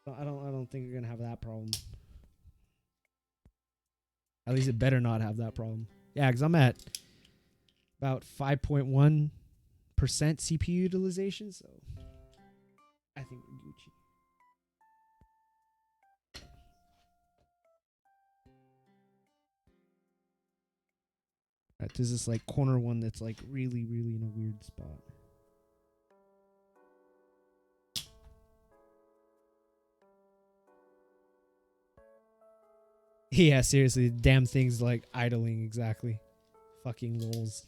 I don't think you're gonna have that problem. At least it better not have that problem. Yeah, because I'm at about 5.1% CPU utilization, so I think we're Gucci. Alright, there's this like corner one that's like really in a weird spot. Yeah, seriously, the damn thing's like idling exactly. Fucking lols.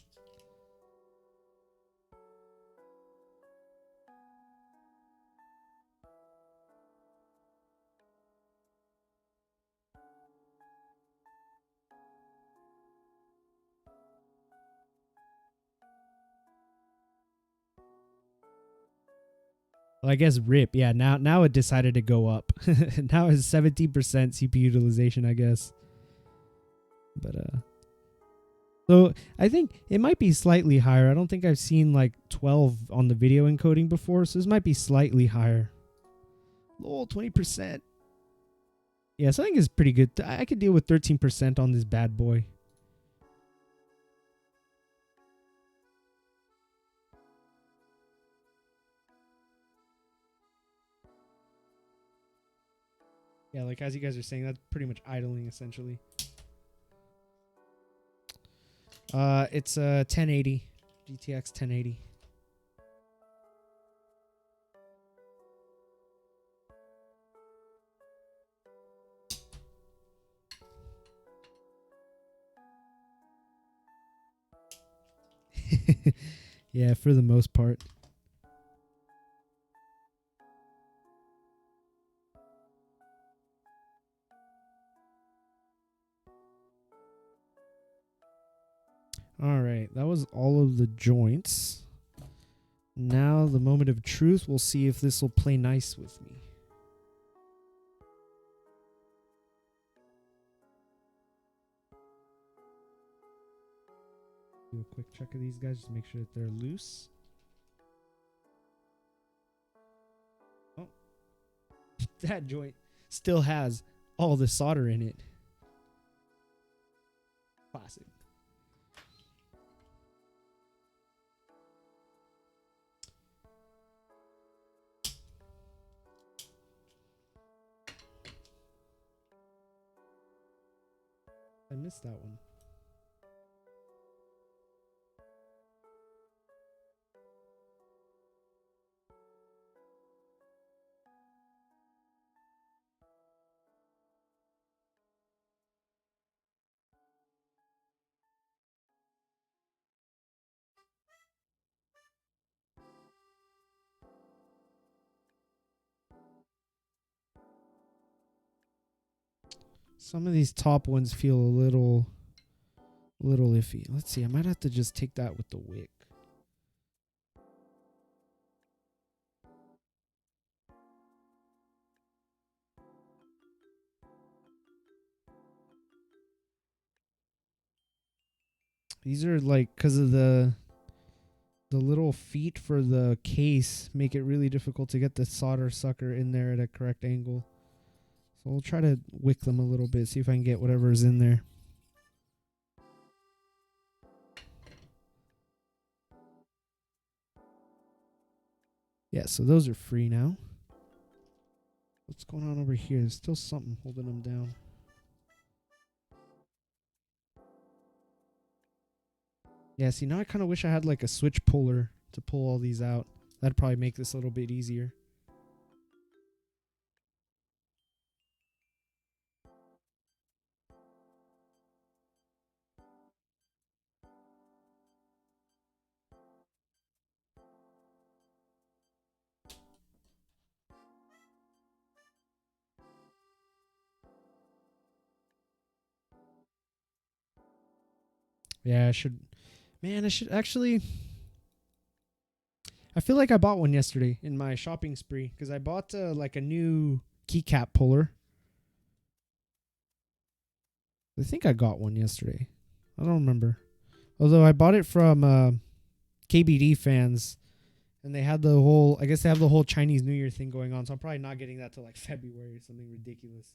Well, I guess RIP. Yeah, now it decided to go up. Now it's 17% CPU utilization, I guess. But so I think it might be slightly higher. I don't think I've seen like 12 on the video encoding before, so this might be slightly higher. Lol, 20%. Yeah, so I think it's pretty good. I could deal with 13% on this bad boy. Yeah, like as you guys are saying, that's pretty much idling essentially. It's a 1080 GTX 1080. Yeah, for the most part. All right, that was all of the joints. Now the moment of truth. We'll see if this will play nice with me. Do a quick check of these guys just to make sure that they're loose. Oh, that joint still has all the solder in it. Classic. I missed that one. Some of these top ones feel a little iffy. Let's see. I might have to just take that with the wick. These are like, because of the little feet for the case make it really difficult to get the solder sucker in there at a correct angle. So we'll try to wick them a little bit, see if I can get whatever is in there. Yeah, so those are free now. What's going on over here? There's still something holding them down. Yeah, see, now I kind of wish I had like a switch puller to pull all these out. That'd probably make this a little bit easier. Yeah, I should... Man, I should actually... I feel like I bought one yesterday in my shopping spree because I bought like a new keycap puller. I think I got one yesterday. I don't remember. Although I bought it from KBD fans, and they had the whole... I guess they have the whole Chinese New Year thing going on, so I'm probably not getting that till like February or something ridiculous.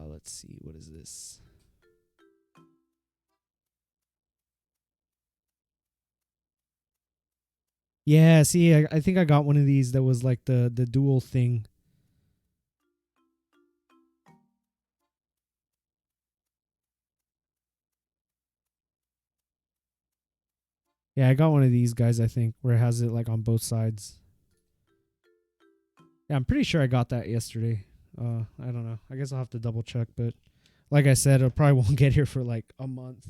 Let's see. What is this? Yeah, see, I think I got one of these that was like the dual thing. Yeah, I got one of these guys, I think, where it has it like on both sides. Yeah, I'm pretty sure I got that yesterday. I don't know. I guess I'll have to double check, but like I said, it probably won't get here for like a month.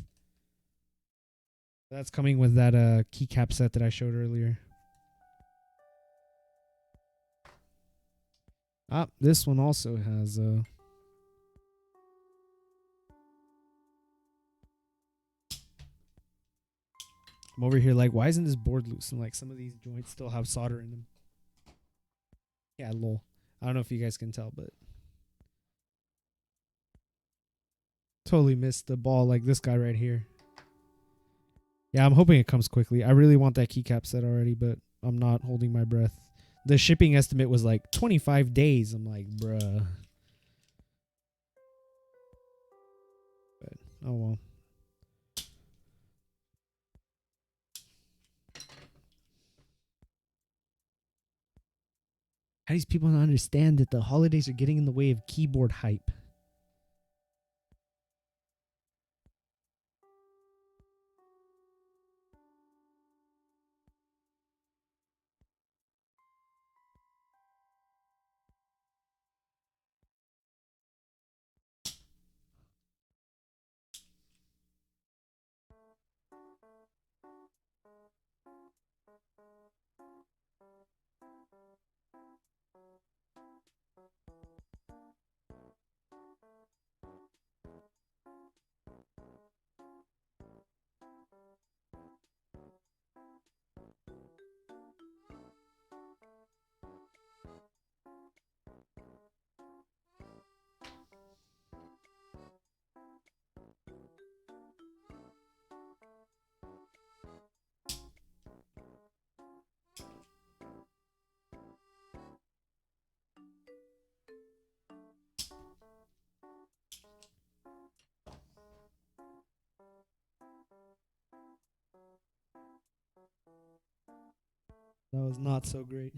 That's coming with that keycap set that I showed earlier. This one also has I'm over here like, why isn't this board loose? And like some of these joints still have solder in them. Yeah, lol. I don't know if you guys can tell, but totally missed the ball like this guy right here. Yeah, I'm hoping it comes quickly. I really want that keycap set already, but I'm not holding my breath. The shipping estimate was like 25 days. I'm like, bruh. But, oh well. How do these people not understand that the holidays are getting in the way of keyboard hype? That was not so great.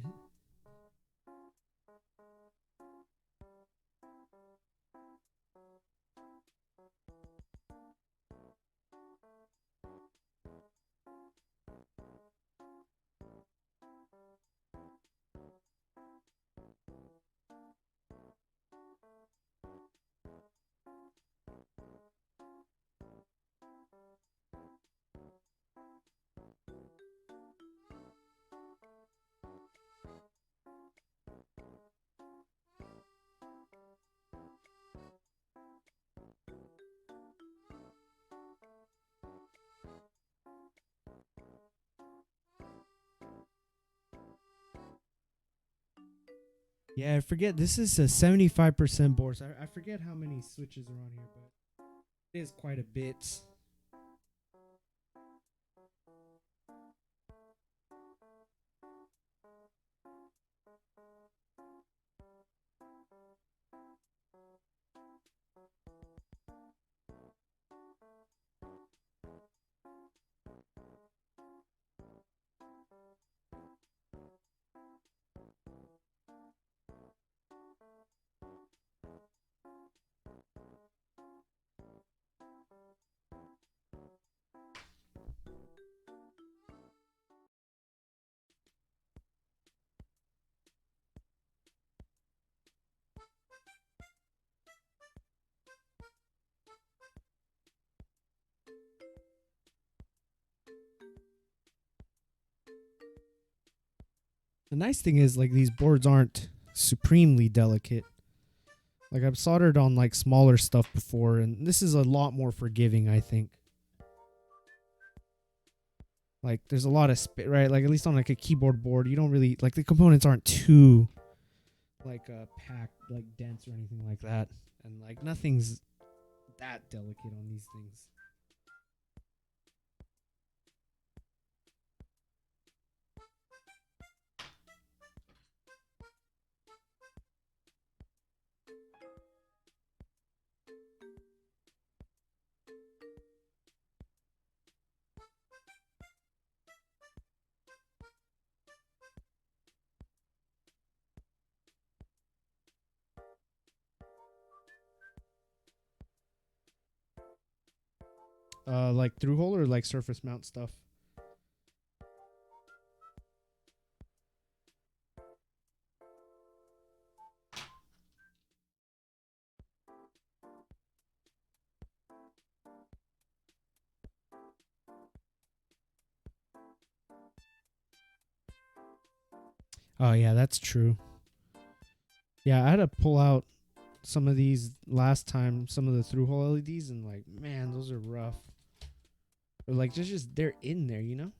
Yeah, I forget. This is a 75% board. So I forget how many switches are on here, but it is quite a bit. The nice thing is, like, these boards aren't supremely delicate. Like, I've soldered on like smaller stuff before, and this is a lot more forgiving, I think. Like, there's a lot of right? Like, at least on like a keyboard board, you don't really like the components aren't too like packed, like dense or anything like that, and like nothing's that delicate on these things. Like through hole or like surface mount stuff. Oh yeah, that's true. Yeah, I had to pull out some of these last time, some of the through hole LEDs, and like, man, those are rough. Or like just they're in there, you know?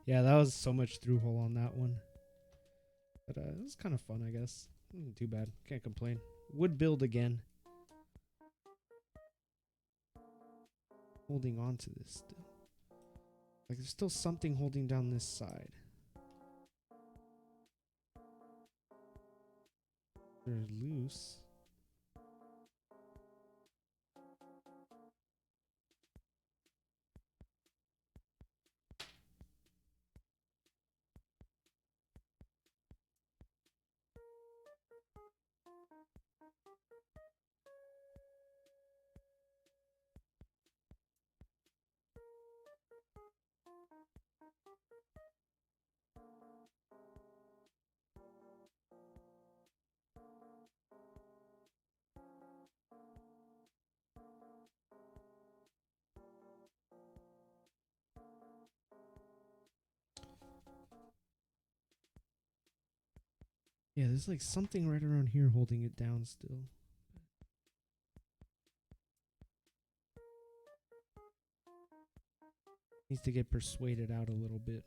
Yeah, that was so much through hole on that one. But it was kind of fun, I guess. Too bad. Can't complain. Would build again. Holding on to this still. Like, there's still something holding down this side. They're loose. Yeah, there's like something right around here holding it down still. Needs to get persuaded out a little bit.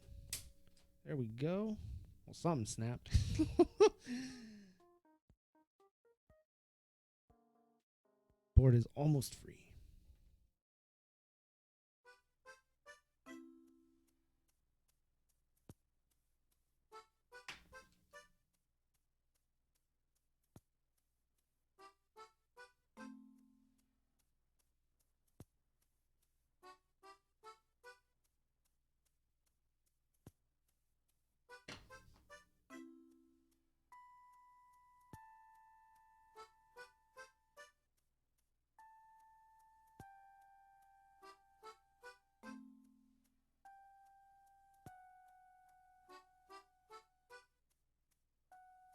There we go. Well, something snapped. Board is almost free.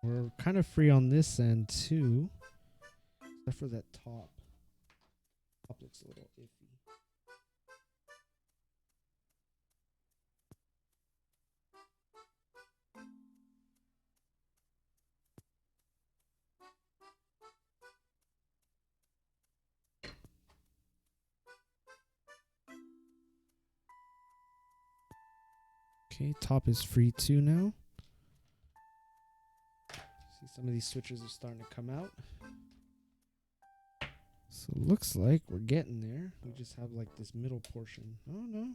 We're kind of free on this end too, except for that top. Top looks a little iffy. Okay, top is free too now. See, some of these switches are starting to come out. So it looks like we're getting there. We just have like this middle portion. Oh no.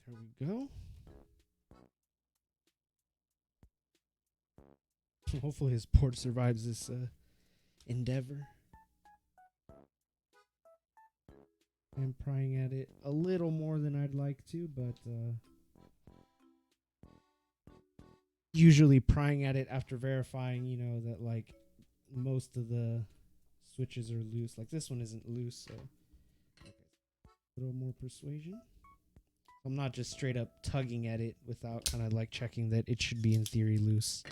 There we go. Hopefully his board survives this endeavor. I'm prying at it a little more than I'd like to, but usually prying at it after verifying, you know, that like most of the switches are loose. Like this one isn't loose, so a little more persuasion. I'm not just straight up tugging at it without kind of like checking that it should be in theory loose.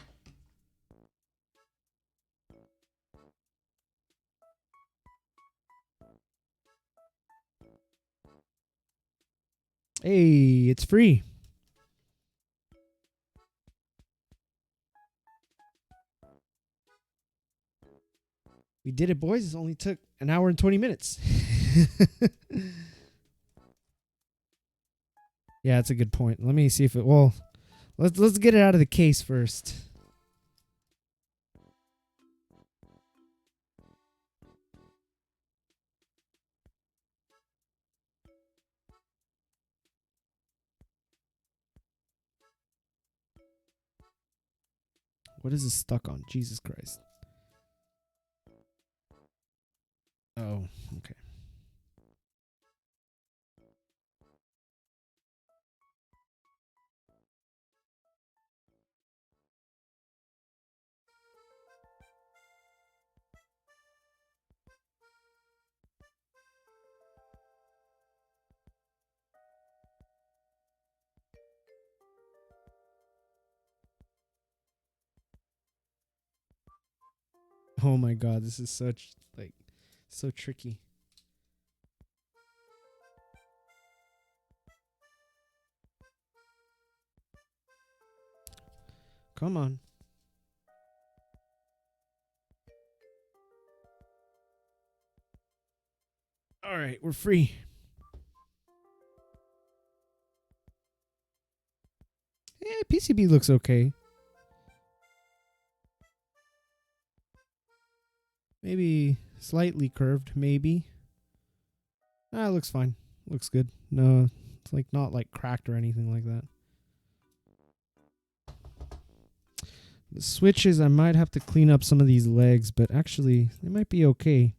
Hey, it's free. We did it, boys. It only took an hour and 20 minutes. Yeah, that's a good point. Let me see if it. Well, let's get it out of the case first. What is this stuck on? Jesus Christ. Oh, okay. Oh my God, this is such like so tricky. Come on. All right, we're free. Yeah, PCB looks okay. Maybe slightly curved, maybe. Ah, it looks fine. Looks good. No, it's like not like cracked or anything like that. The switches, I might have to clean up some of these legs, but actually, they might be okay.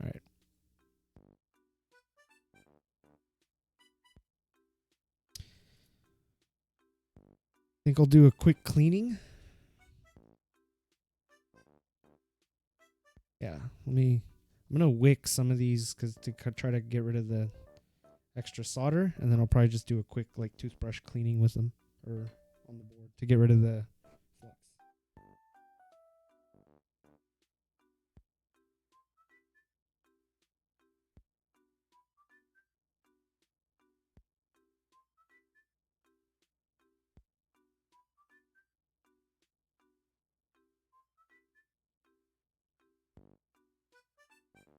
All right. I think I'll do a quick cleaning. Yeah, I'm gonna wick some of these to try to get rid of the extra solder, and then I'll probably just do a quick like toothbrush cleaning with them or on the board to get rid of the flux.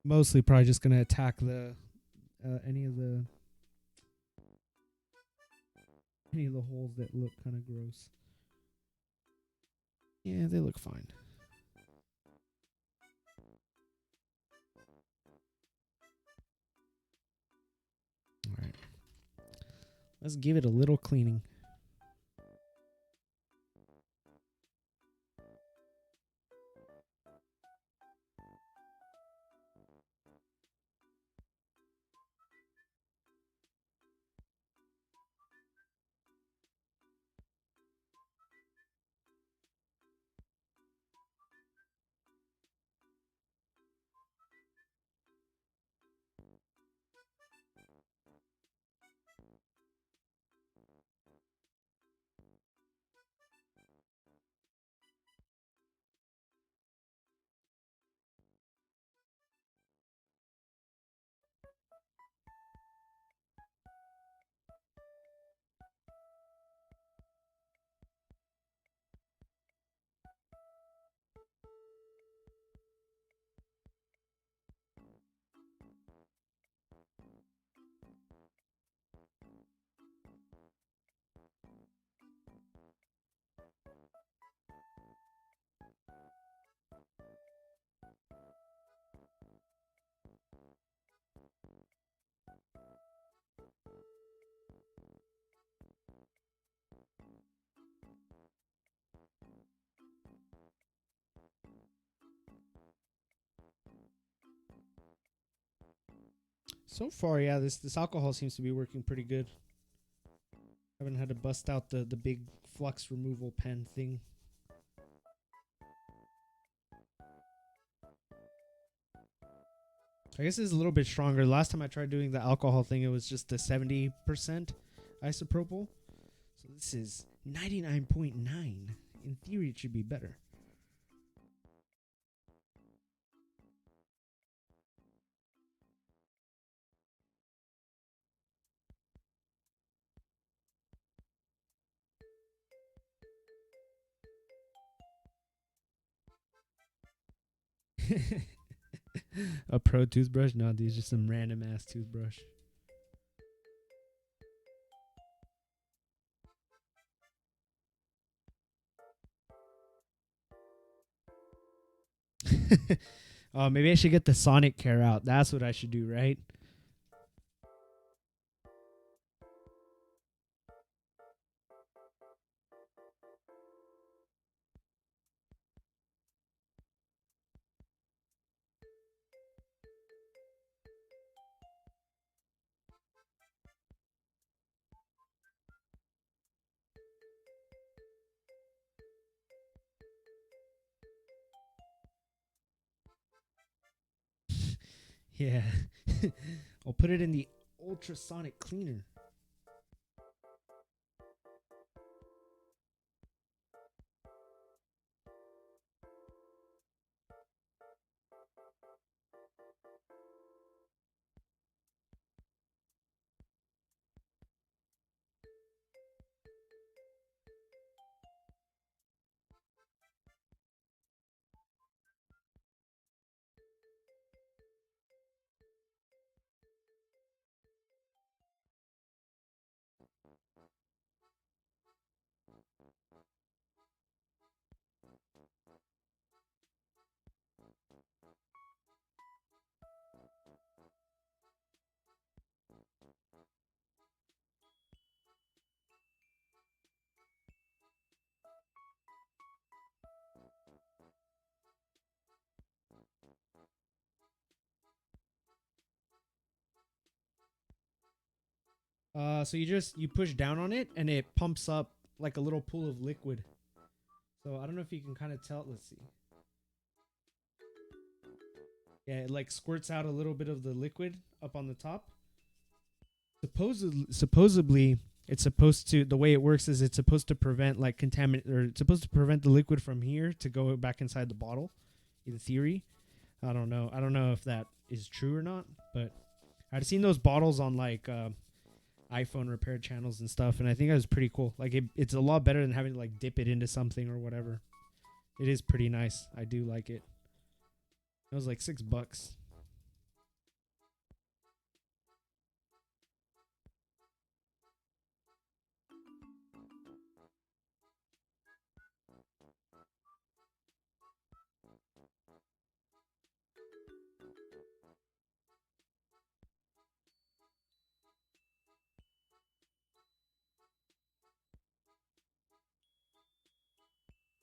Mostly probably just gonna attack the any of the holes that look kind of gross. Yeah, they look fine. All right. Let's give it a little cleaning. So far, yeah, this alcohol seems to be working pretty good. Haven't had to bust out the big flux removal pen thing. I guess it's a little bit stronger. Last time I tried doing the alcohol thing, it was just the 70% isopropyl. So this is 99.9. In theory, it should be better. A pro toothbrush? No, dude, just some random ass toothbrush. Oh, maybe I should get the Sonic Care out. That's what I should do, right? Yeah. I'll put it in the ultrasonic cleaner. So you push down on it and it pumps up like a little pool of liquid. So I don't know if you can kind of tell. Let's see. Yeah, it like squirts out a little bit of the liquid up on the top. Supposedly, it's supposed to. The way it works is it's supposed to prevent like contaminant, or it's supposed to prevent the liquid from here to go back inside the bottle. In theory, I don't know. I don't know if that is true or not, but I'd seen those bottles on like iPhone repair channels and stuff, and I think that was pretty cool. Like it's a lot better than having to like dip it into something or whatever. It is pretty nice. I do like it. It was like $6.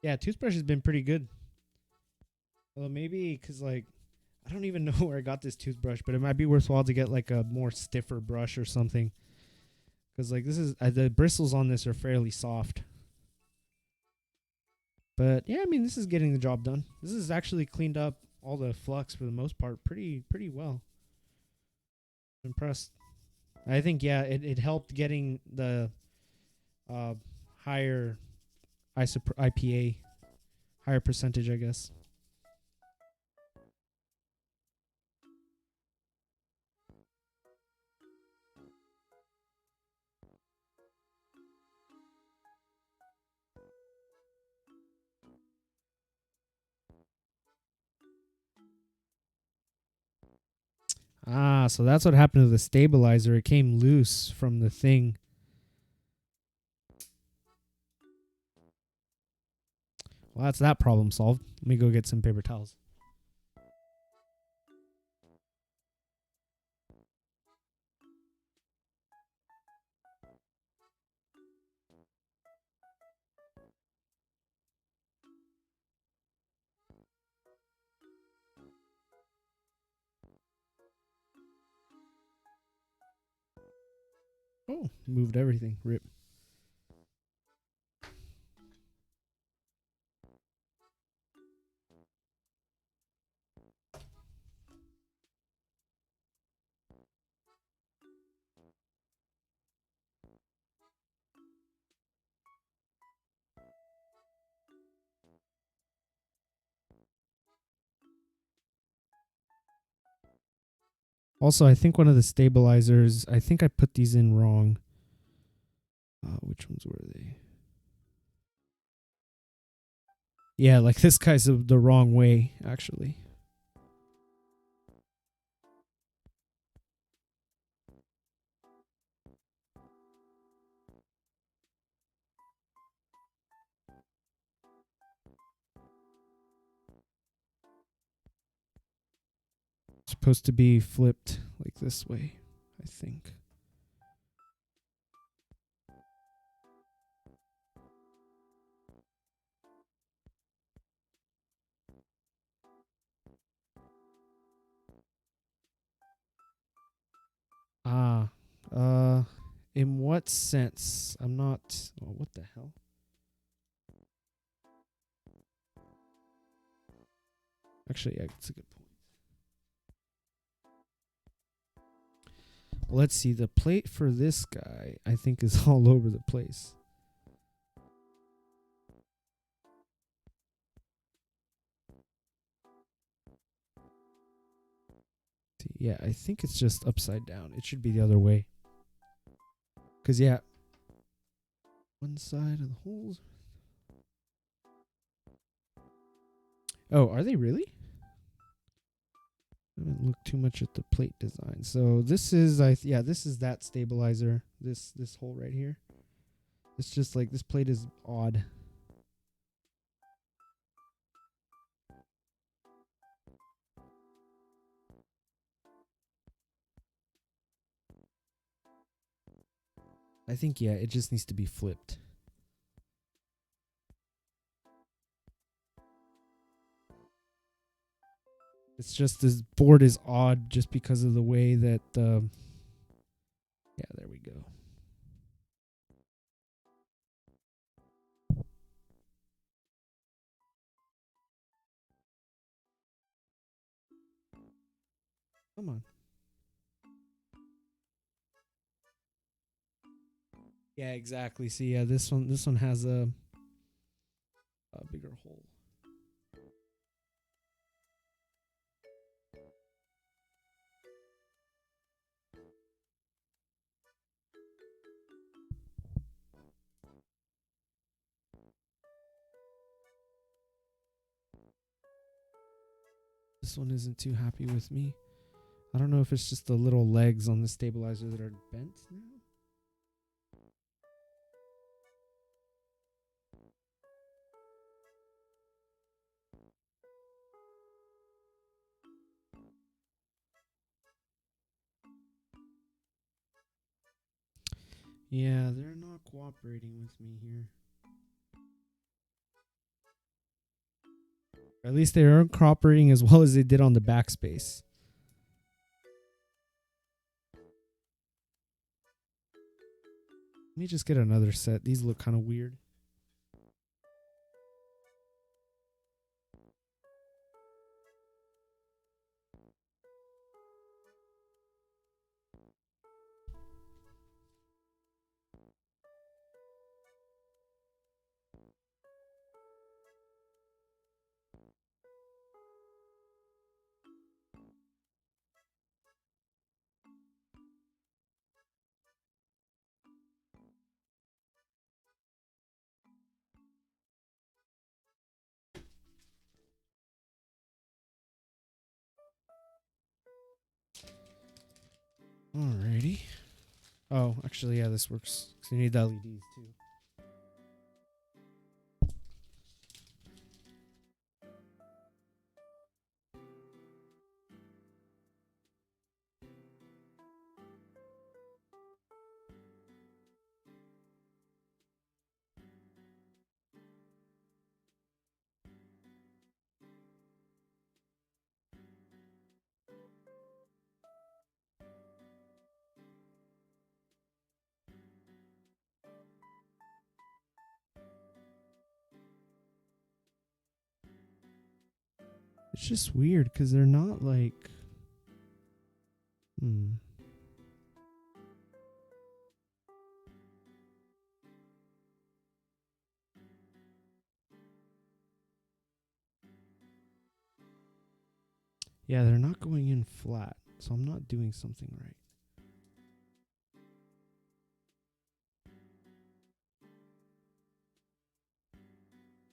Yeah, toothbrush has been pretty good. Well, maybe because like I don't even know where I got this toothbrush, but it might be worthwhile to get like a more stiffer brush or something. Because like this is the bristles on this are fairly soft. But yeah, I mean this is getting the job done. This is actually cleaned up all the flux for the most part pretty well. I'm impressed. I think yeah, it helped getting the uh, higher IPA, higher percentage, I guess. Ah, so that's what happened to the stabilizer. It came loose from the thing. Well, that's that problem solved. Let me go get some paper towels. Oh, moved everything. Rip. Also, I think one of the stabilizers, I think I put these in wrong. Which ones were they? Yeah, like this guy's the wrong way, actually. It's supposed to be flipped like this way, I think. Ah, in what sense? I'm not. Oh, what the hell? Actually, yeah, it's a good point. Well, let's see. The plate for this guy, I think, is all over the place. Yeah, I think it's just upside down. It should be the other way. Because, yeah, one side of the holes. Oh, are they really? I haven't looked too much at the plate design. So this is, yeah, this is that stabilizer. This hole right here. It's just like this plate is odd. I think, yeah, it just needs to be flipped. It's just this board is odd just because of the way that, yeah, there we go. Come on. Yeah, exactly. See, yeah, this one has a bigger hole. This one isn't too happy with me. I don't know if it's just the little legs on the stabilizer that are bent now. Yeah, they're not cooperating with me here. Or at least they aren't cooperating as well as they did on the backspace. Let me just get another set. These look kind of weird. Alrighty. Oh, actually, yeah, this works. 'Cause you need the LEDs too. It's just weird because they're not like. Yeah, they're not going in flat, so I'm not doing something right.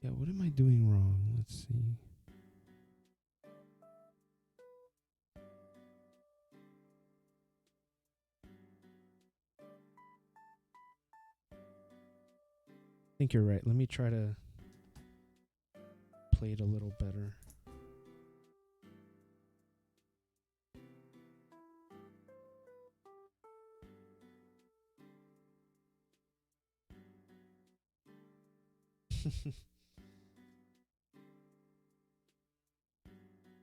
Yeah, what am I doing wrong? Let's see. I think you're right. Let me try to play it a little better.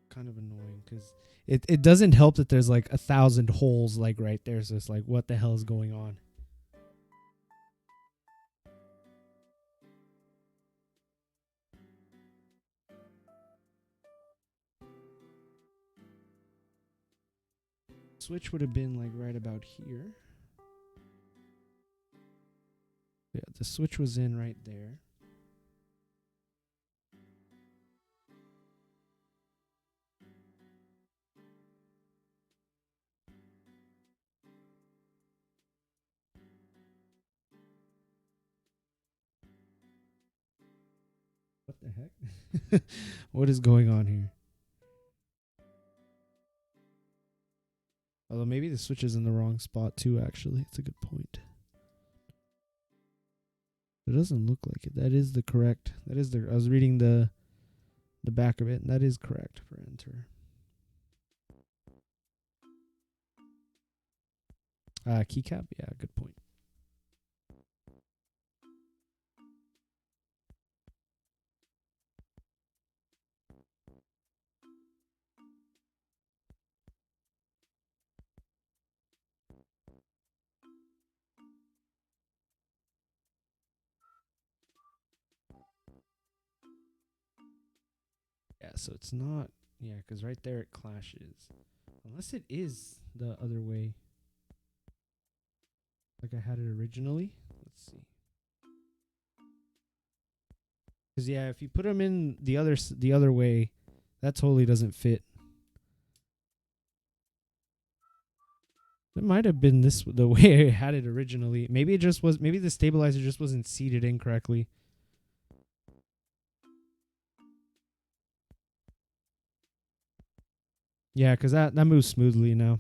Kind of annoying because it doesn't help that there's like 1,000 holes like right there. So it's like, what the hell is going on? Switch would have been like right about here. Yeah, the switch was in right there. What the heck? What is going on here? Although maybe the switch is in the wrong spot too, actually. It's a good point. It doesn't look like it. That is the correct. That is the. I was reading the back of it, and that is correct for enter. Keycap? Yeah, good point. Yeah, so it's not. Yeah, because right there it clashes. Unless it is the other way. Like I had it originally. Let's see. Because yeah, if you put them in the other way, that totally doesn't fit. It might have been the way I had it originally. Maybe it just was. Maybe the stabilizer just wasn't seated incorrectly. Yeah, because that moves smoothly now.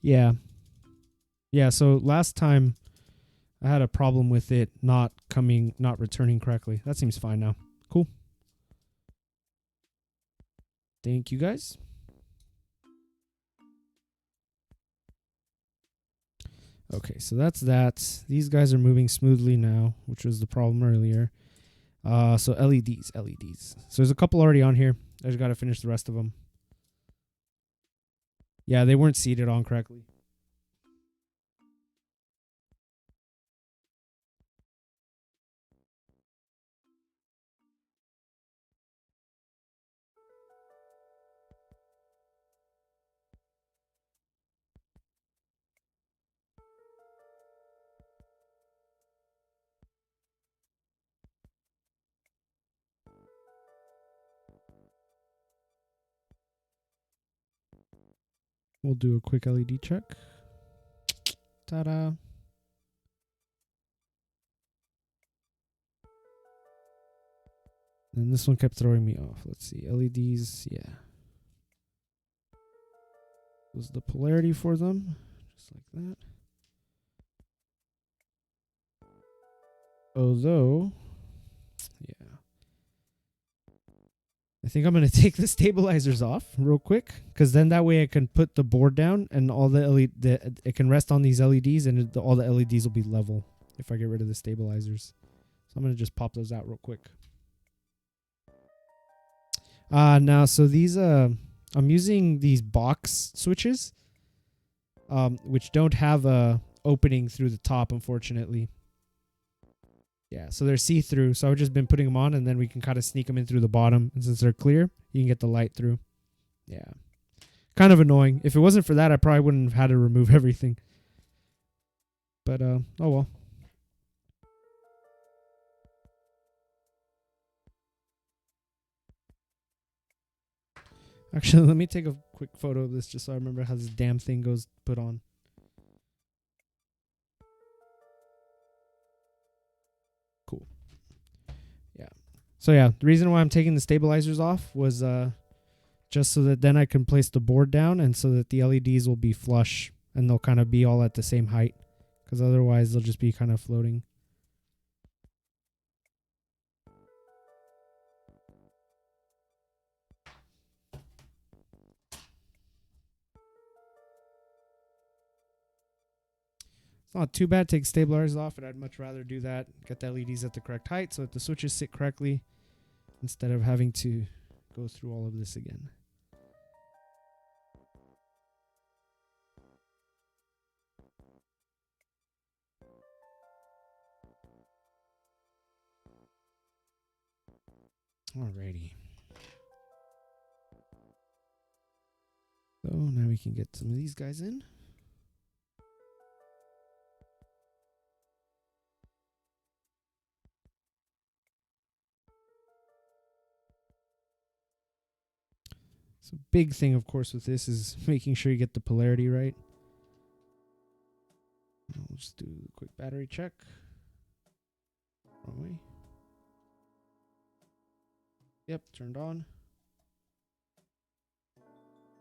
Yeah. Yeah, so last time I had a problem with it not returning correctly. That seems fine now. Cool. Thank you guys. Okay, so that's that. These guys are moving smoothly now, which was the problem earlier. So LEDs. So there's a couple already on here. I just got to finish the rest of them. Yeah, they weren't seated on correctly. We'll do a quick LED check. Ta-da. And this one kept throwing me off. Let's see. LEDs, yeah. Was the polarity for them. Just like that. Although, yeah. I think I'm going to take the stabilizers off real quick, because then that way I can put the board down and all it can rest on these LEDs, and all the LEDs will be level if I get rid of the stabilizers. So I'm going to just pop those out real quick. Now, so these, I'm using these box switches, which don't have a opening through the top, unfortunately. Yeah, so they're see-through. So I've just been putting them on, and then we can kind of sneak them in through the bottom. And since they're clear, you can get the light through. Yeah. Kind of annoying. If it wasn't for that, I probably wouldn't have had to remove everything. But, oh well. Actually, let me take a quick photo of this just so I remember how this damn thing goes put on. Cool. Yeah. So yeah, the reason why I'm taking the stabilizers off was just so that then I can place the board down, and so that the LEDs will be flush and they'll kind of be all at the same height, because otherwise they'll just be kind of floating. It's not too bad to take stabilizers off, but I'd much rather do that, get the LEDs at the correct height so that the switches sit correctly, instead of having to go through all of this again. Alrighty. So now we can get some of these guys in. So big thing, of course, with this is making sure you get the polarity right. We'll just do a quick battery check. Wrong way. Yep, turned on.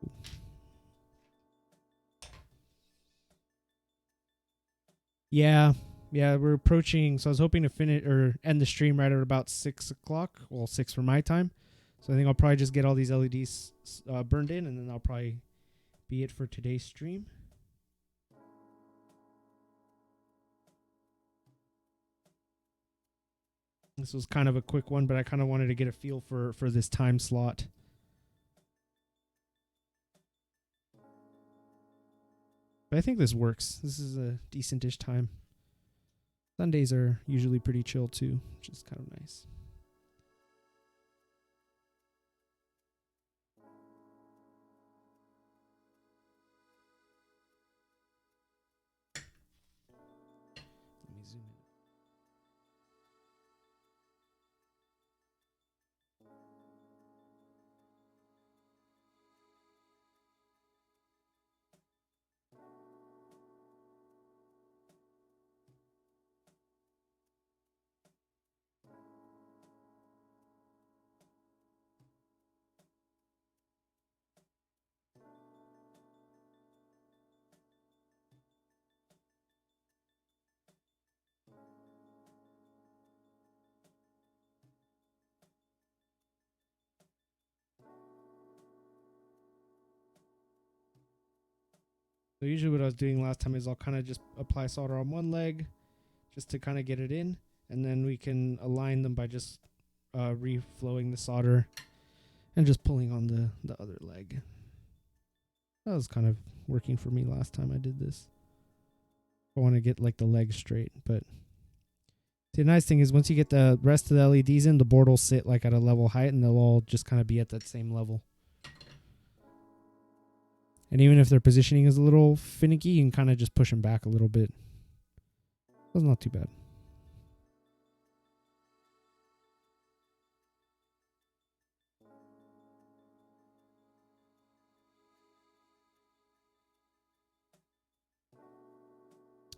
Ooh. Yeah, we're approaching. So I was hoping to finish or end the stream right at about 6 o'clock. Well, 6 for my time. So I think I'll probably just get all these LEDs burned in, and then that'll probably be it for today's stream. This was kind of a quick one, but I kind of wanted to get a feel for this time slot. But I think this works. This is a decent-ish time. Sundays are usually pretty chill too, which is kind of nice. Let me zoom in. So usually what I was doing last time is I'll kind of just apply solder on one leg just to kind of get it in, and then we can align them by just reflowing the solder and just pulling on the other leg. That was kind of working for me last time I did this. I want to get like the leg straight, but the nice thing is once you get the rest of the LEDs in, the board will sit like at a level height and they'll all just kind of be at that same level. And even if their positioning is a little finicky, you can kind of just push them back a little bit. That's not too bad.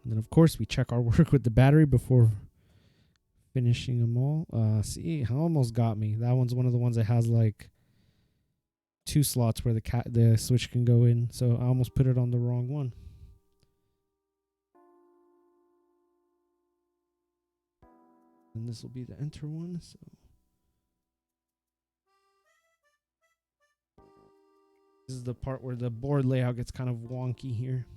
And then, of course, we check our work with the battery before finishing them all. See, almost got me. That one's one of the ones that has like 2 slots where the switch can go in. So I almost put it on the wrong one. And this will be the enter one. So this is the part where the board layout gets kind of wonky here.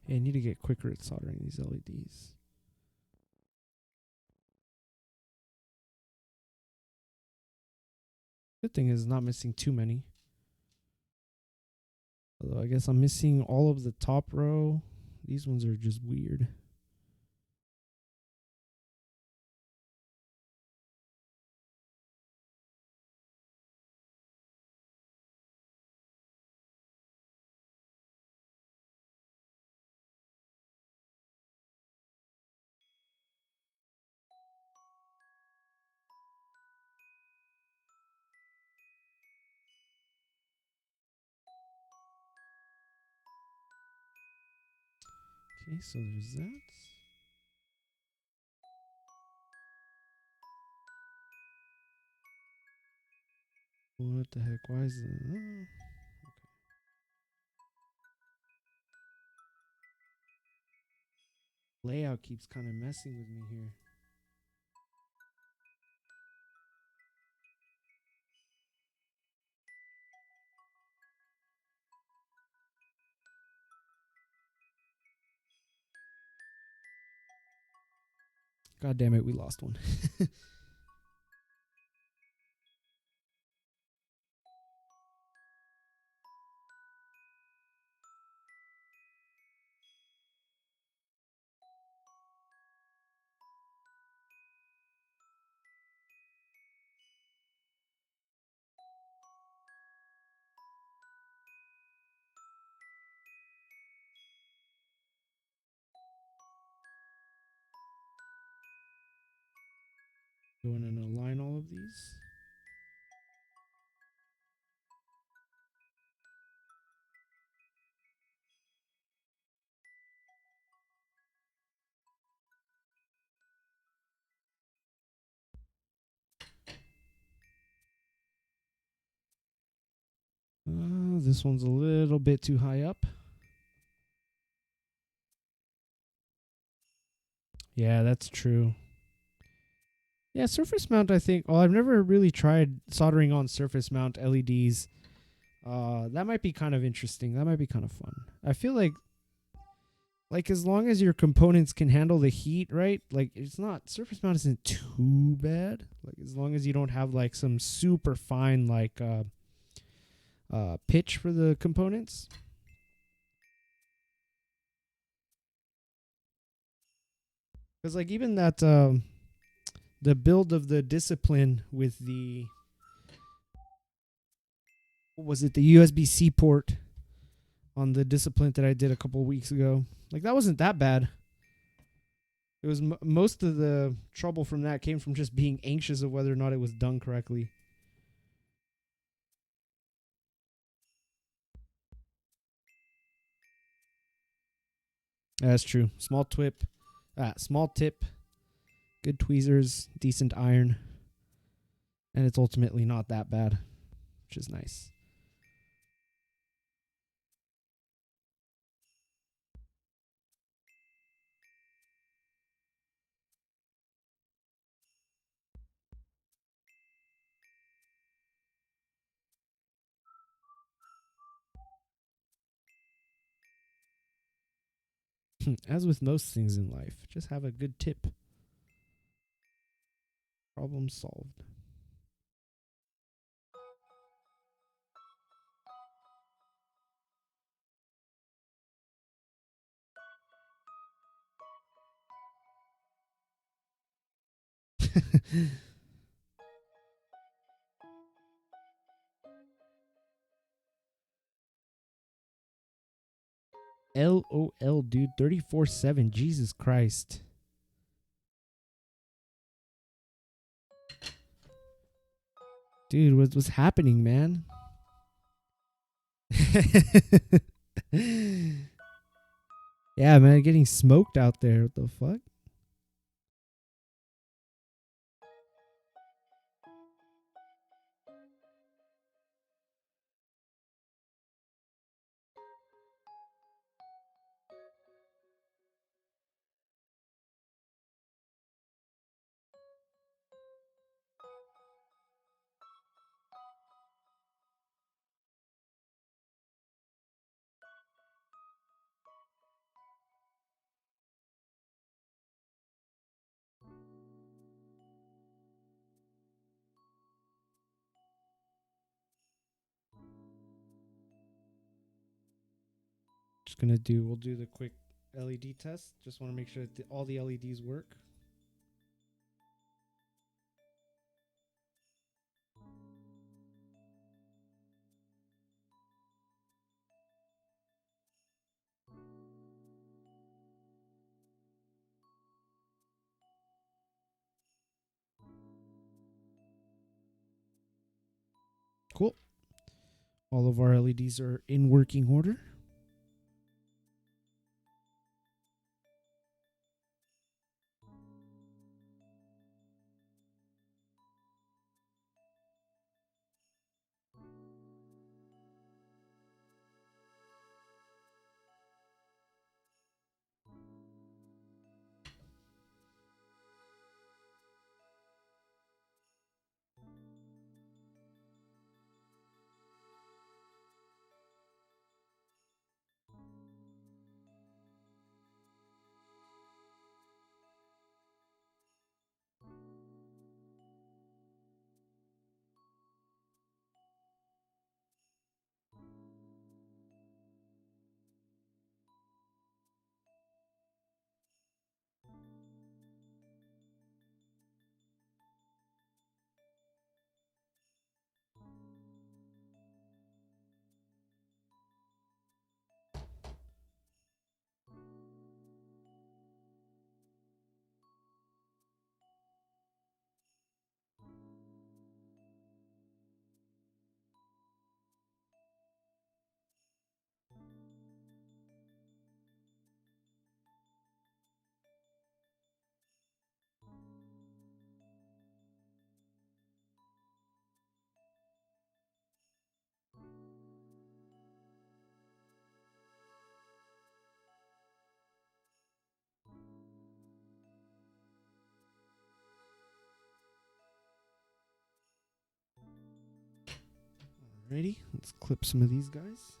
Hey, I need to get quicker at soldering these LEDs. Good thing is not missing too many. Although I guess I'm missing all of the top row. These ones are just weird. Okay, so there's that. What the heck? Why is it? Okay. Layout keeps kind of messing with me here. God damn it, we lost one. Go in and align all of these. This one's a little bit too high up. Yeah, that's true. Yeah, surface mount, I think. Well, I've never really tried soldering on surface mount LEDs. That might be kind of interesting. That might be kind of fun. I feel like as long as your components can handle the heat, right? Like it's not surface mount isn't too bad. Like as long as you don't have like some super fine like pitch for the components. Because like even that the build of the discipline with the what was it, the USB-C port on the discipline that I did a couple weeks ago. Like that wasn't that bad. It was most of the trouble from that came from just being anxious of whether or not it was done correctly. That's true. Small tip, good tweezers, decent iron, and it's ultimately not that bad, which is nice. As with most things in life, just have a good tip. Problem solved. LOL, dude. 34/7. Jesus Christ. Dude, what's happening, man? Yeah, man, getting smoked out there. What the fuck? We'll do the quick LED test. Just want to make sure that all the LEDs work. Cool. All of our LEDs are in working order. Alrighty, let's clip some of these guys.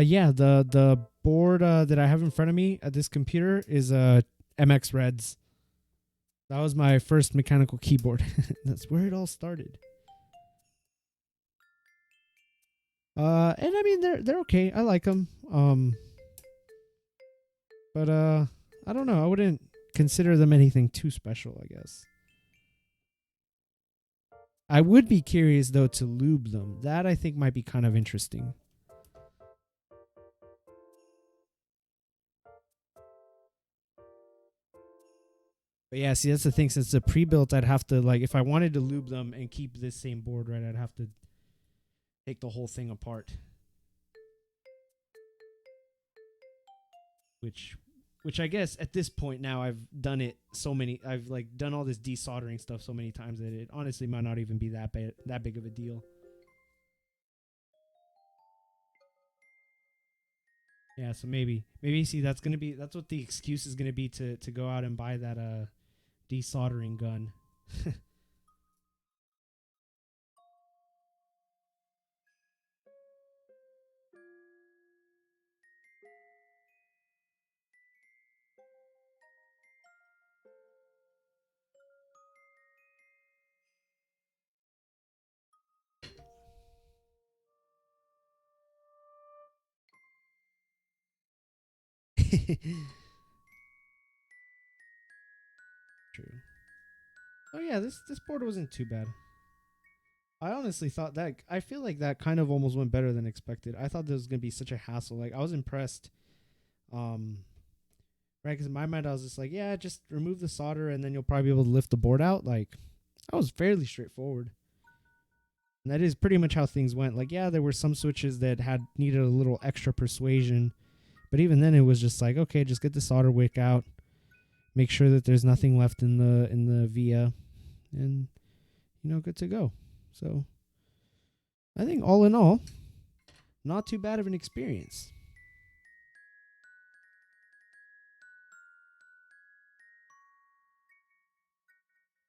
Yeah, the board that I have in front of me at this computer is MX Reds. That was my first mechanical keyboard. That's where it all started. And I mean they're okay. I like them. But I don't know. I wouldn't consider them anything too special, I guess. I would be curious though to lube them. That I think might be kind of interesting. But yeah, see, that's the thing. Since they're pre-built, I'd have to, like, if I wanted to lube them and keep this same board, right, I'd have to take the whole thing apart. Which I guess at this point now I've done it so many. I've like done all this desoldering stuff so many times that it honestly might not even be that big of a deal. Yeah, so maybe see that's what the excuse is gonna be to go out and buy that desoldering gun. True. Oh yeah, this board wasn't too bad. I honestly thought that I feel like that kind of almost went better than expected. I thought this was gonna be such a hassle. Like I was impressed. Um, right? Because in my mind, I was just like, yeah, just remove the solder and then you'll probably be able to lift the board out. Like that was fairly straightforward. And that is pretty much how things went. Like, yeah, there were some switches that had needed a little extra persuasion, but even then, it was just like, okay, just get the solder wick out, make sure that there's nothing left in the via, and good to go. So, I think all in all, not too bad of an experience.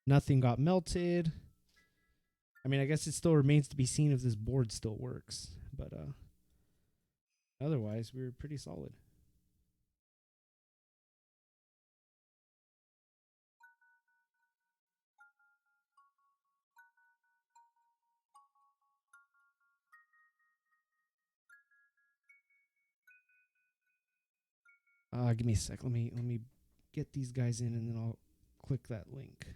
Nothing got melted. I mean, I guess it still remains to be seen if this board still works, but otherwise, we were pretty solid. Give me a sec. Let me get these guys in, and then I'll click that link.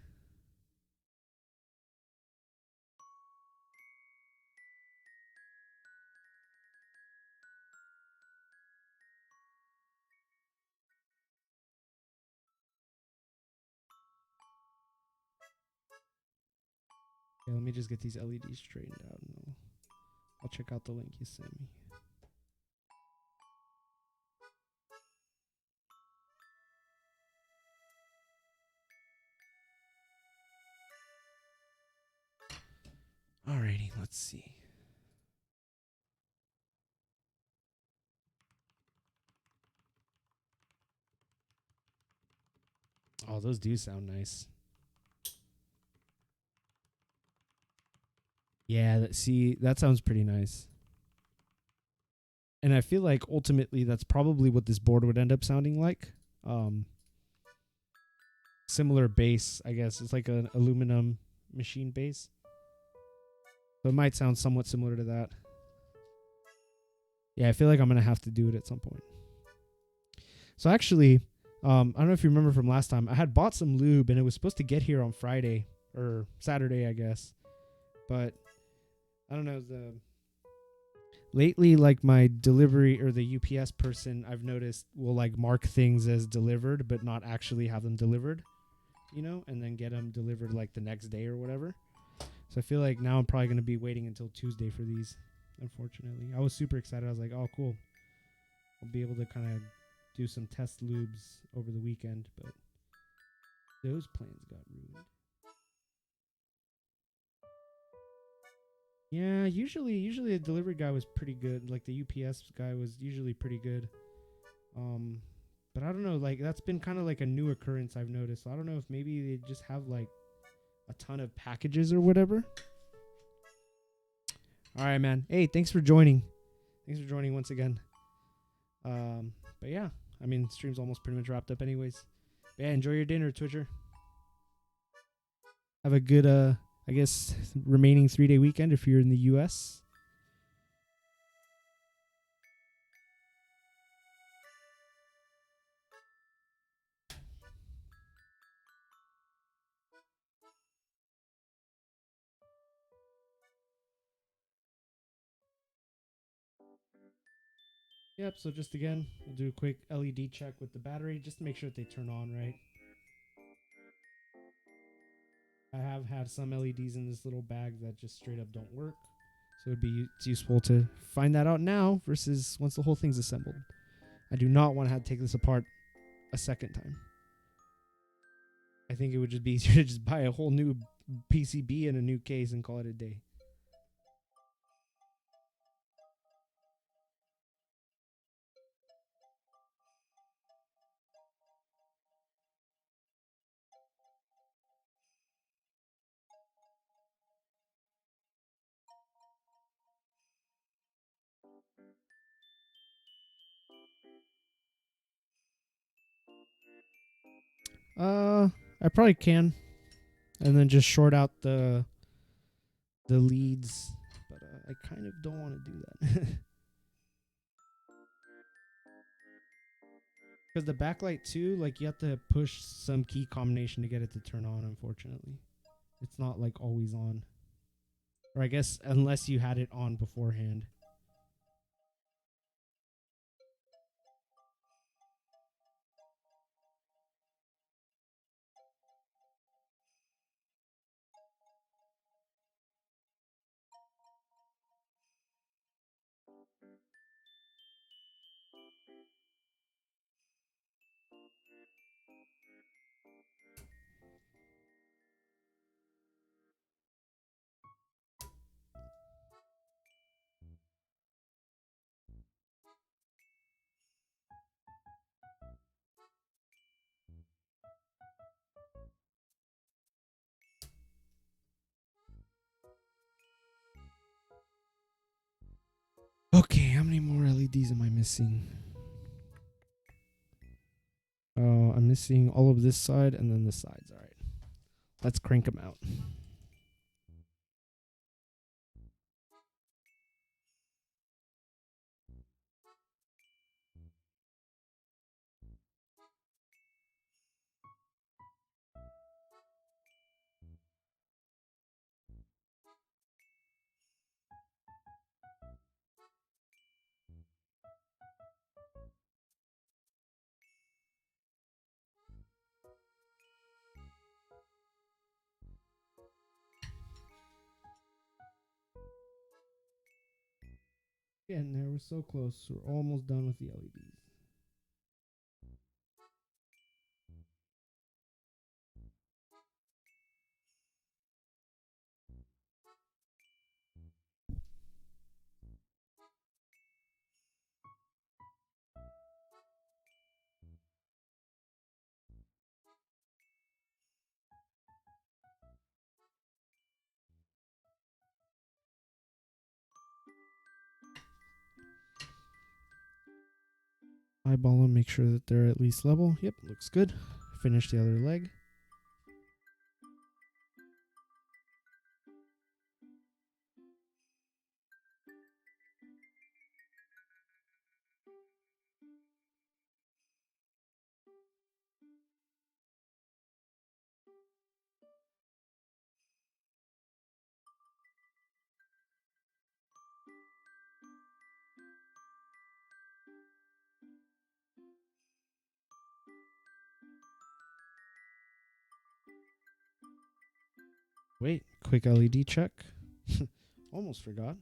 Yeah, let me just get these LEDs straightened out, and I'll check out the link you sent me. Alrighty, let's see. Oh, those do sound nice. Yeah, that sounds pretty nice. And I feel like ultimately that's probably what this board would end up sounding like. Similar base, I guess. It's like an aluminum machine base. So it might sound somewhat similar to that. Yeah, I feel like I'm going to have to do it at some point. So actually, I don't know if you remember from last time, I had bought some lube and it was supposed to get here on Friday or Saturday, I guess. But I don't know, lately, like my delivery or the UPS person I've noticed will like mark things as delivered, but not actually have them delivered, and then get them delivered like the next day or whatever. So So I feel like now I'm probably going to be waiting until Tuesday for these, unfortunately. I was super excited. I was like, oh, cool. I'll be able to kind of do some test lubes over the weekend, but those plans got ruined. Yeah, usually a delivery guy was pretty good. Like the UPS guy was usually pretty good. But I don't know, like that's been kind of like a new occurrence I've noticed. So I don't know if maybe they just have like a ton of packages or whatever. All right, man. Hey, thanks for joining. Thanks for joining once again. But yeah, I mean, stream's almost pretty much wrapped up anyways. But yeah, enjoy your dinner, Twitcher. Have a good, I guess, remaining 3-day weekend if you're in the U.S. Yep, so just again, we'll do a quick LED check with the battery just to make sure that they turn on right. I have had some LEDs in this little bag that just straight up don't work. So it's useful to find that out now versus once the whole thing's assembled. I do not want to have to take this apart a second time. I think it would just be easier to just buy a whole new PCB and a new case and call it a day. I probably can, and then just short out the leads, but I kind of don't want to do that. Because the backlight too, like you have to push some key combination to get it to turn on, unfortunately. It's not like always on. Or I guess unless you had it on beforehand. Okay, how many more LEDs am I missing? Oh, I'm missing all of this side and then the sides. All right. Let's crank them out. Getting there. We're so close. We're almost done with the LEDs. Eyeball them, make sure that they're at least level. Yep, looks good. Finish the other leg. Wait, quick LED check. Almost forgot.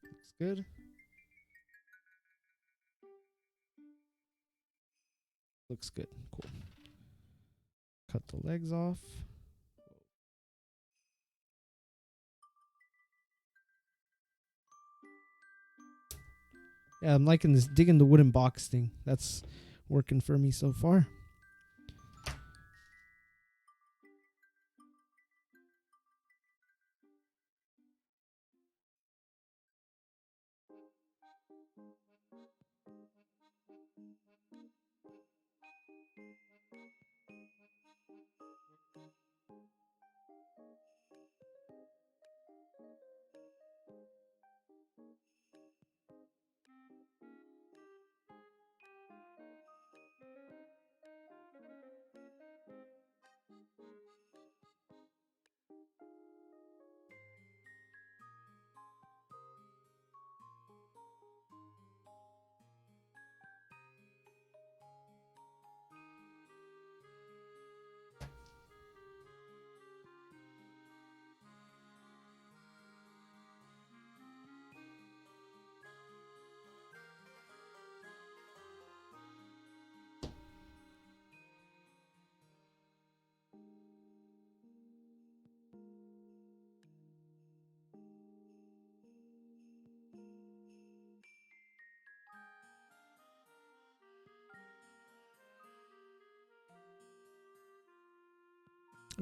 Looks good. Looks good. Cool. Cut the legs off. Yeah, I'm liking this digging the wooden box thing. That's working for me so far.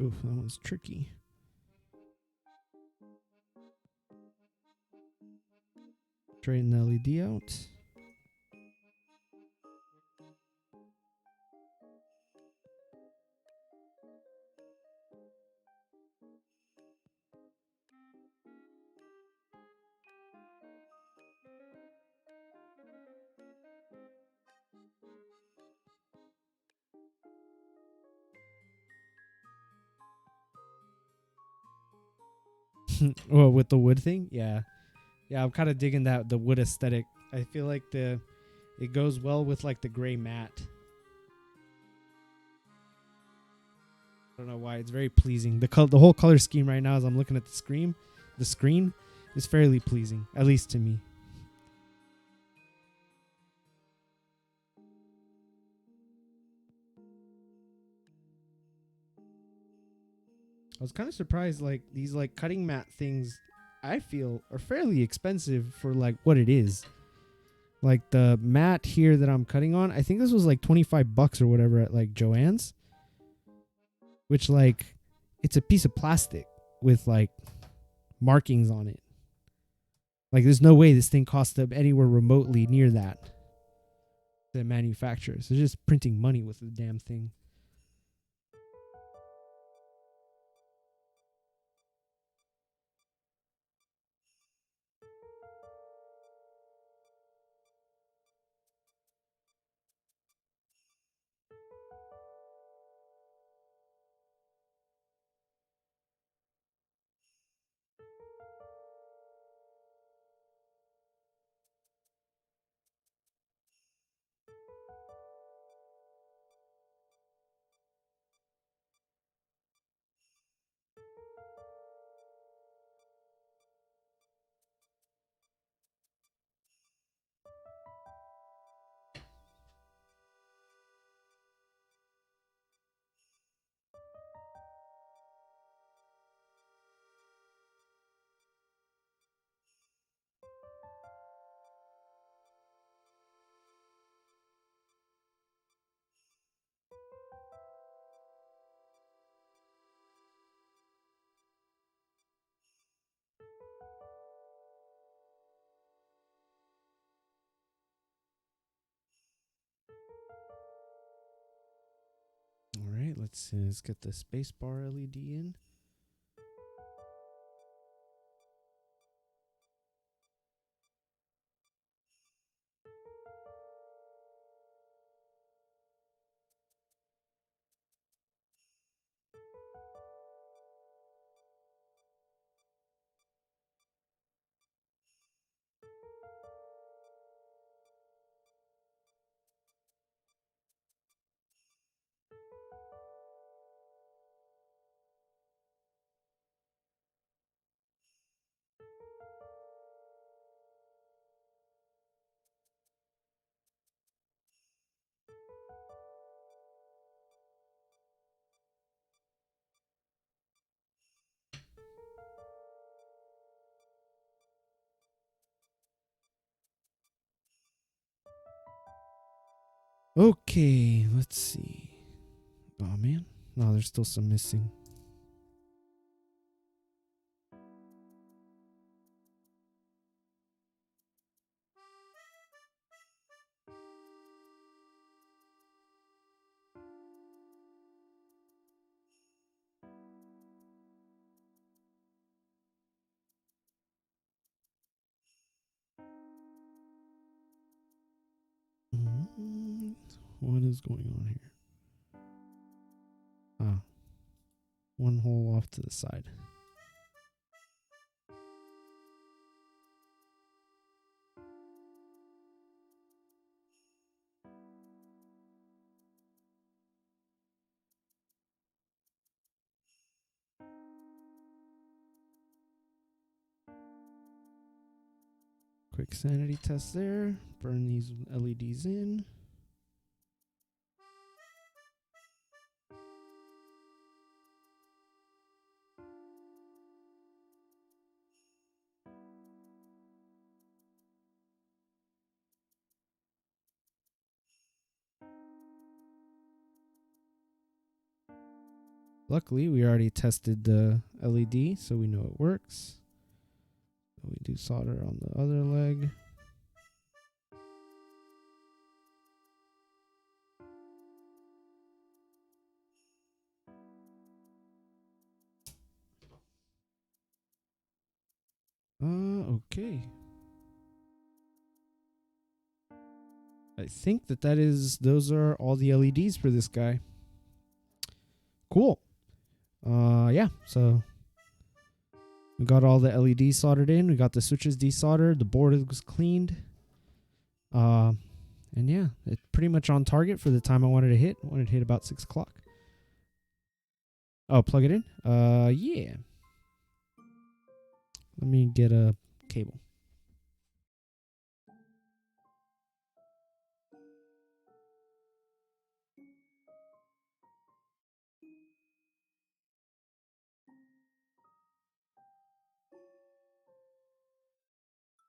Oof, that one's tricky. Straighten the LED out. Well, with the wood thing, yeah, yeah. I'm kind of digging the wood aesthetic. I feel like it goes well with like the gray matte. I don't know why. It's very pleasing. The whole color scheme right now, as I'm looking at the screen is fairly pleasing, at least to me. I was kind of surprised, like these like cutting mat things, I feel are fairly expensive for like what it is. Like the mat here that I'm cutting on, I think this was like $25 or whatever at like Joann's, which like it's a piece of plastic with like markings on it. Like there's no way this thing costs them anywhere remotely near that to manufacture. So they're just printing money with the damn thing. All right, let's get the spacebar LED in. Okay, let's see. Oh man, no, there's still some missing. What is going on here? Ah, one hole off to the side. Quick sanity test there. Burn these LEDs in. Luckily, we already tested the LED, so we know it works. So we do solder on the other leg. Okay. I think those are all the LEDs for this guy. Cool. Yeah, so we got all the LEDs soldered in. We got the switches desoldered. The board was cleaned. And yeah, it's pretty much on target for the time I wanted to hit. I wanted to hit about 6 o'clock. Oh, plug it in? Yeah. Let me get a cable.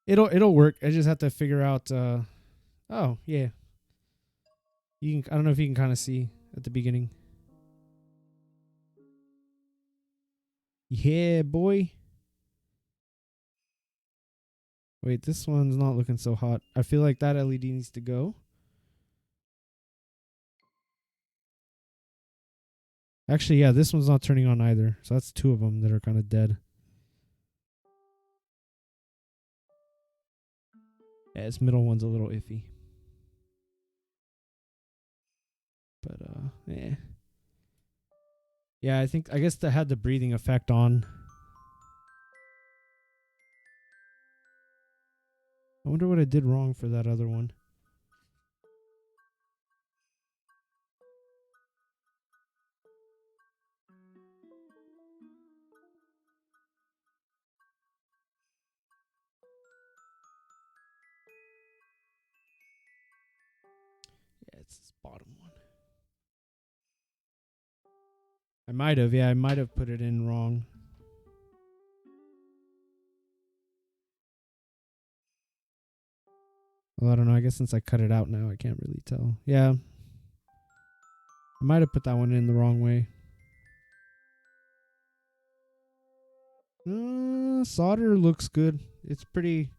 It'll work. I just have to figure out oh, yeah. I don't know if you can kind of see at the beginning. Yeah, boy. Wait, this one's not looking so hot. I feel like that LED needs to go. Actually, yeah, this one's not turning on either. So that's 2 of them that are kind of dead. Yeah, this middle one's a little iffy. But yeah. Yeah, I guess that had the breathing effect on. I wonder what I did wrong for that other one. Yeah, it's this bottom one. I might have put it in wrong. Well, I don't know. I guess since I cut it out now, I can't really tell. Yeah. I might have put that one in the wrong way. Solder looks good. It's pretty.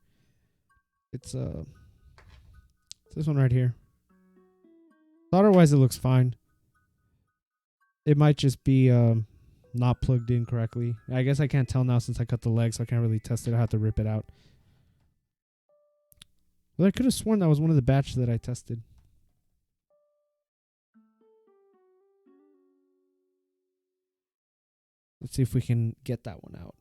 It's this one right here. Solder wise, it looks fine. It might just be not plugged in correctly. I guess I can't tell now since I cut the leg, so I can't really test it. I have to rip it out. Well, I could have sworn that was one of the batches that I tested. Let's see if we can get that one out.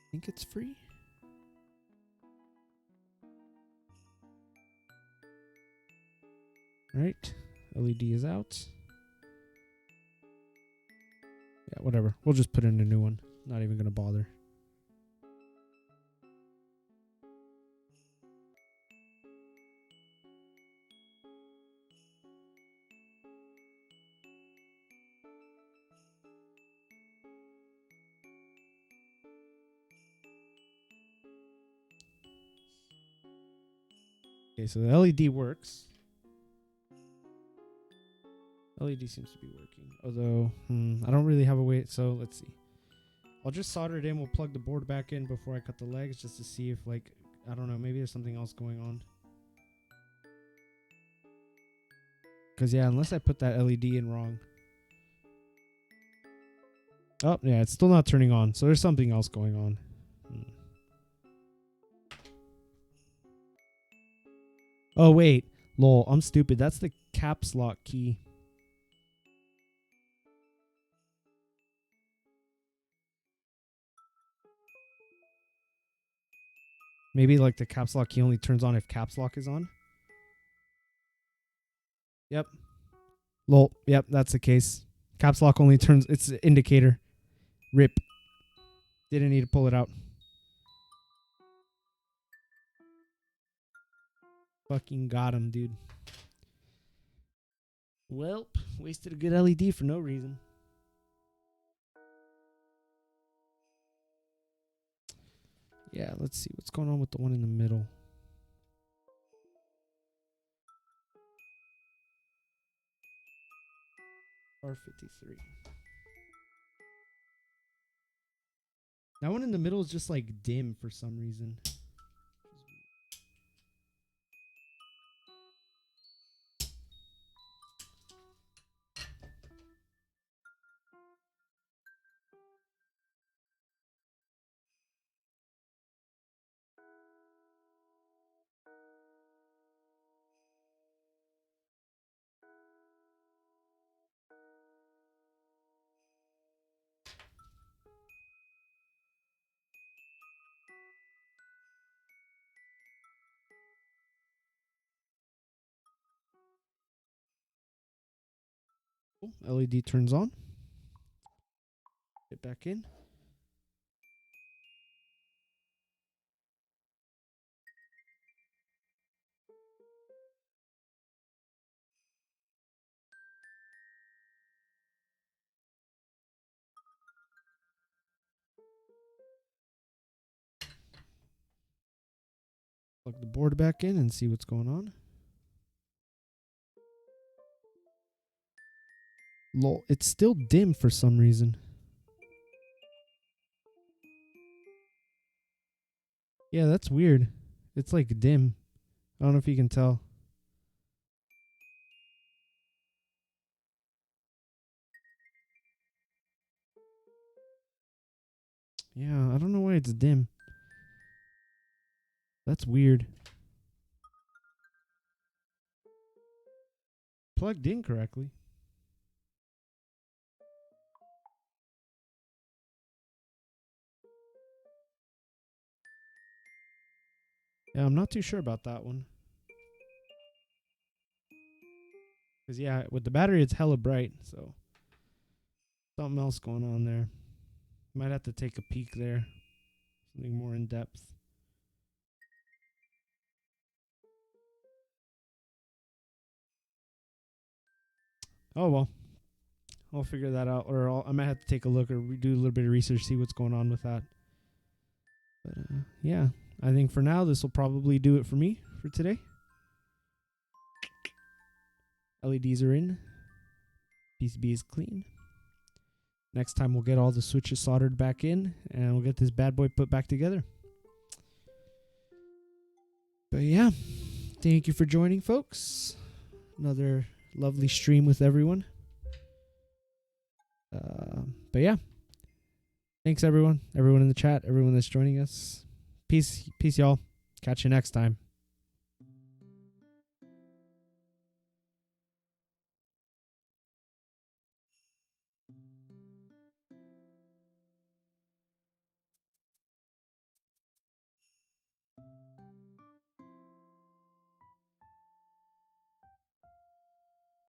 I think it's free. All right, LED is out. Yeah, whatever. We'll just put in a new one. Not even gonna bother. Okay, so the LED works. LED seems to be working. Although, I don't really have a way. So let's see. I'll just solder it in. We'll plug the board back in before I cut the legs just to see if, like, I don't know, maybe there's something else going on. Because, yeah, unless I put that LED in wrong. Oh, yeah, it's still not turning on. So there's something else going on. Oh, wait. Lol, I'm stupid. That's the caps lock key. Maybe, like, the caps lock key only turns on if caps lock is on. Yep. Lol. Yep, that's the case. Caps lock only turns... It's an indicator. RIP. Didn't need to pull it out. Fucking got him, dude. Welp. Wasted a good LED for no reason. Yeah, let's see what's going on with the one in the middle. R53. That one in the middle is just like dim for some reason. LED turns on. Get back in. Plug the board back in and see what's going on. Lol, it's still dim for some reason. Yeah, that's weird. It's like dim. I don't know if you can tell. Yeah, I don't know why it's dim. That's weird. Plugged in correctly. Yeah, I'm not too sure about that one. Because, yeah, with the battery, it's hella bright. So, something else going on there. Might have to take a peek there. Something more in depth. Oh, well. I'll figure that out. Or I might have to take a look or do a little bit of research, see what's going on with that. But, yeah. I think for now, this will probably do it for me for today. LEDs are in. PCB is clean. Next time we'll get all the switches soldered back in and we'll get this bad boy put back together. But yeah, thank you for joining, folks. Another lovely stream with everyone. But yeah, thanks everyone in the chat, everyone that's joining us. Peace, y'all. Catch you next time.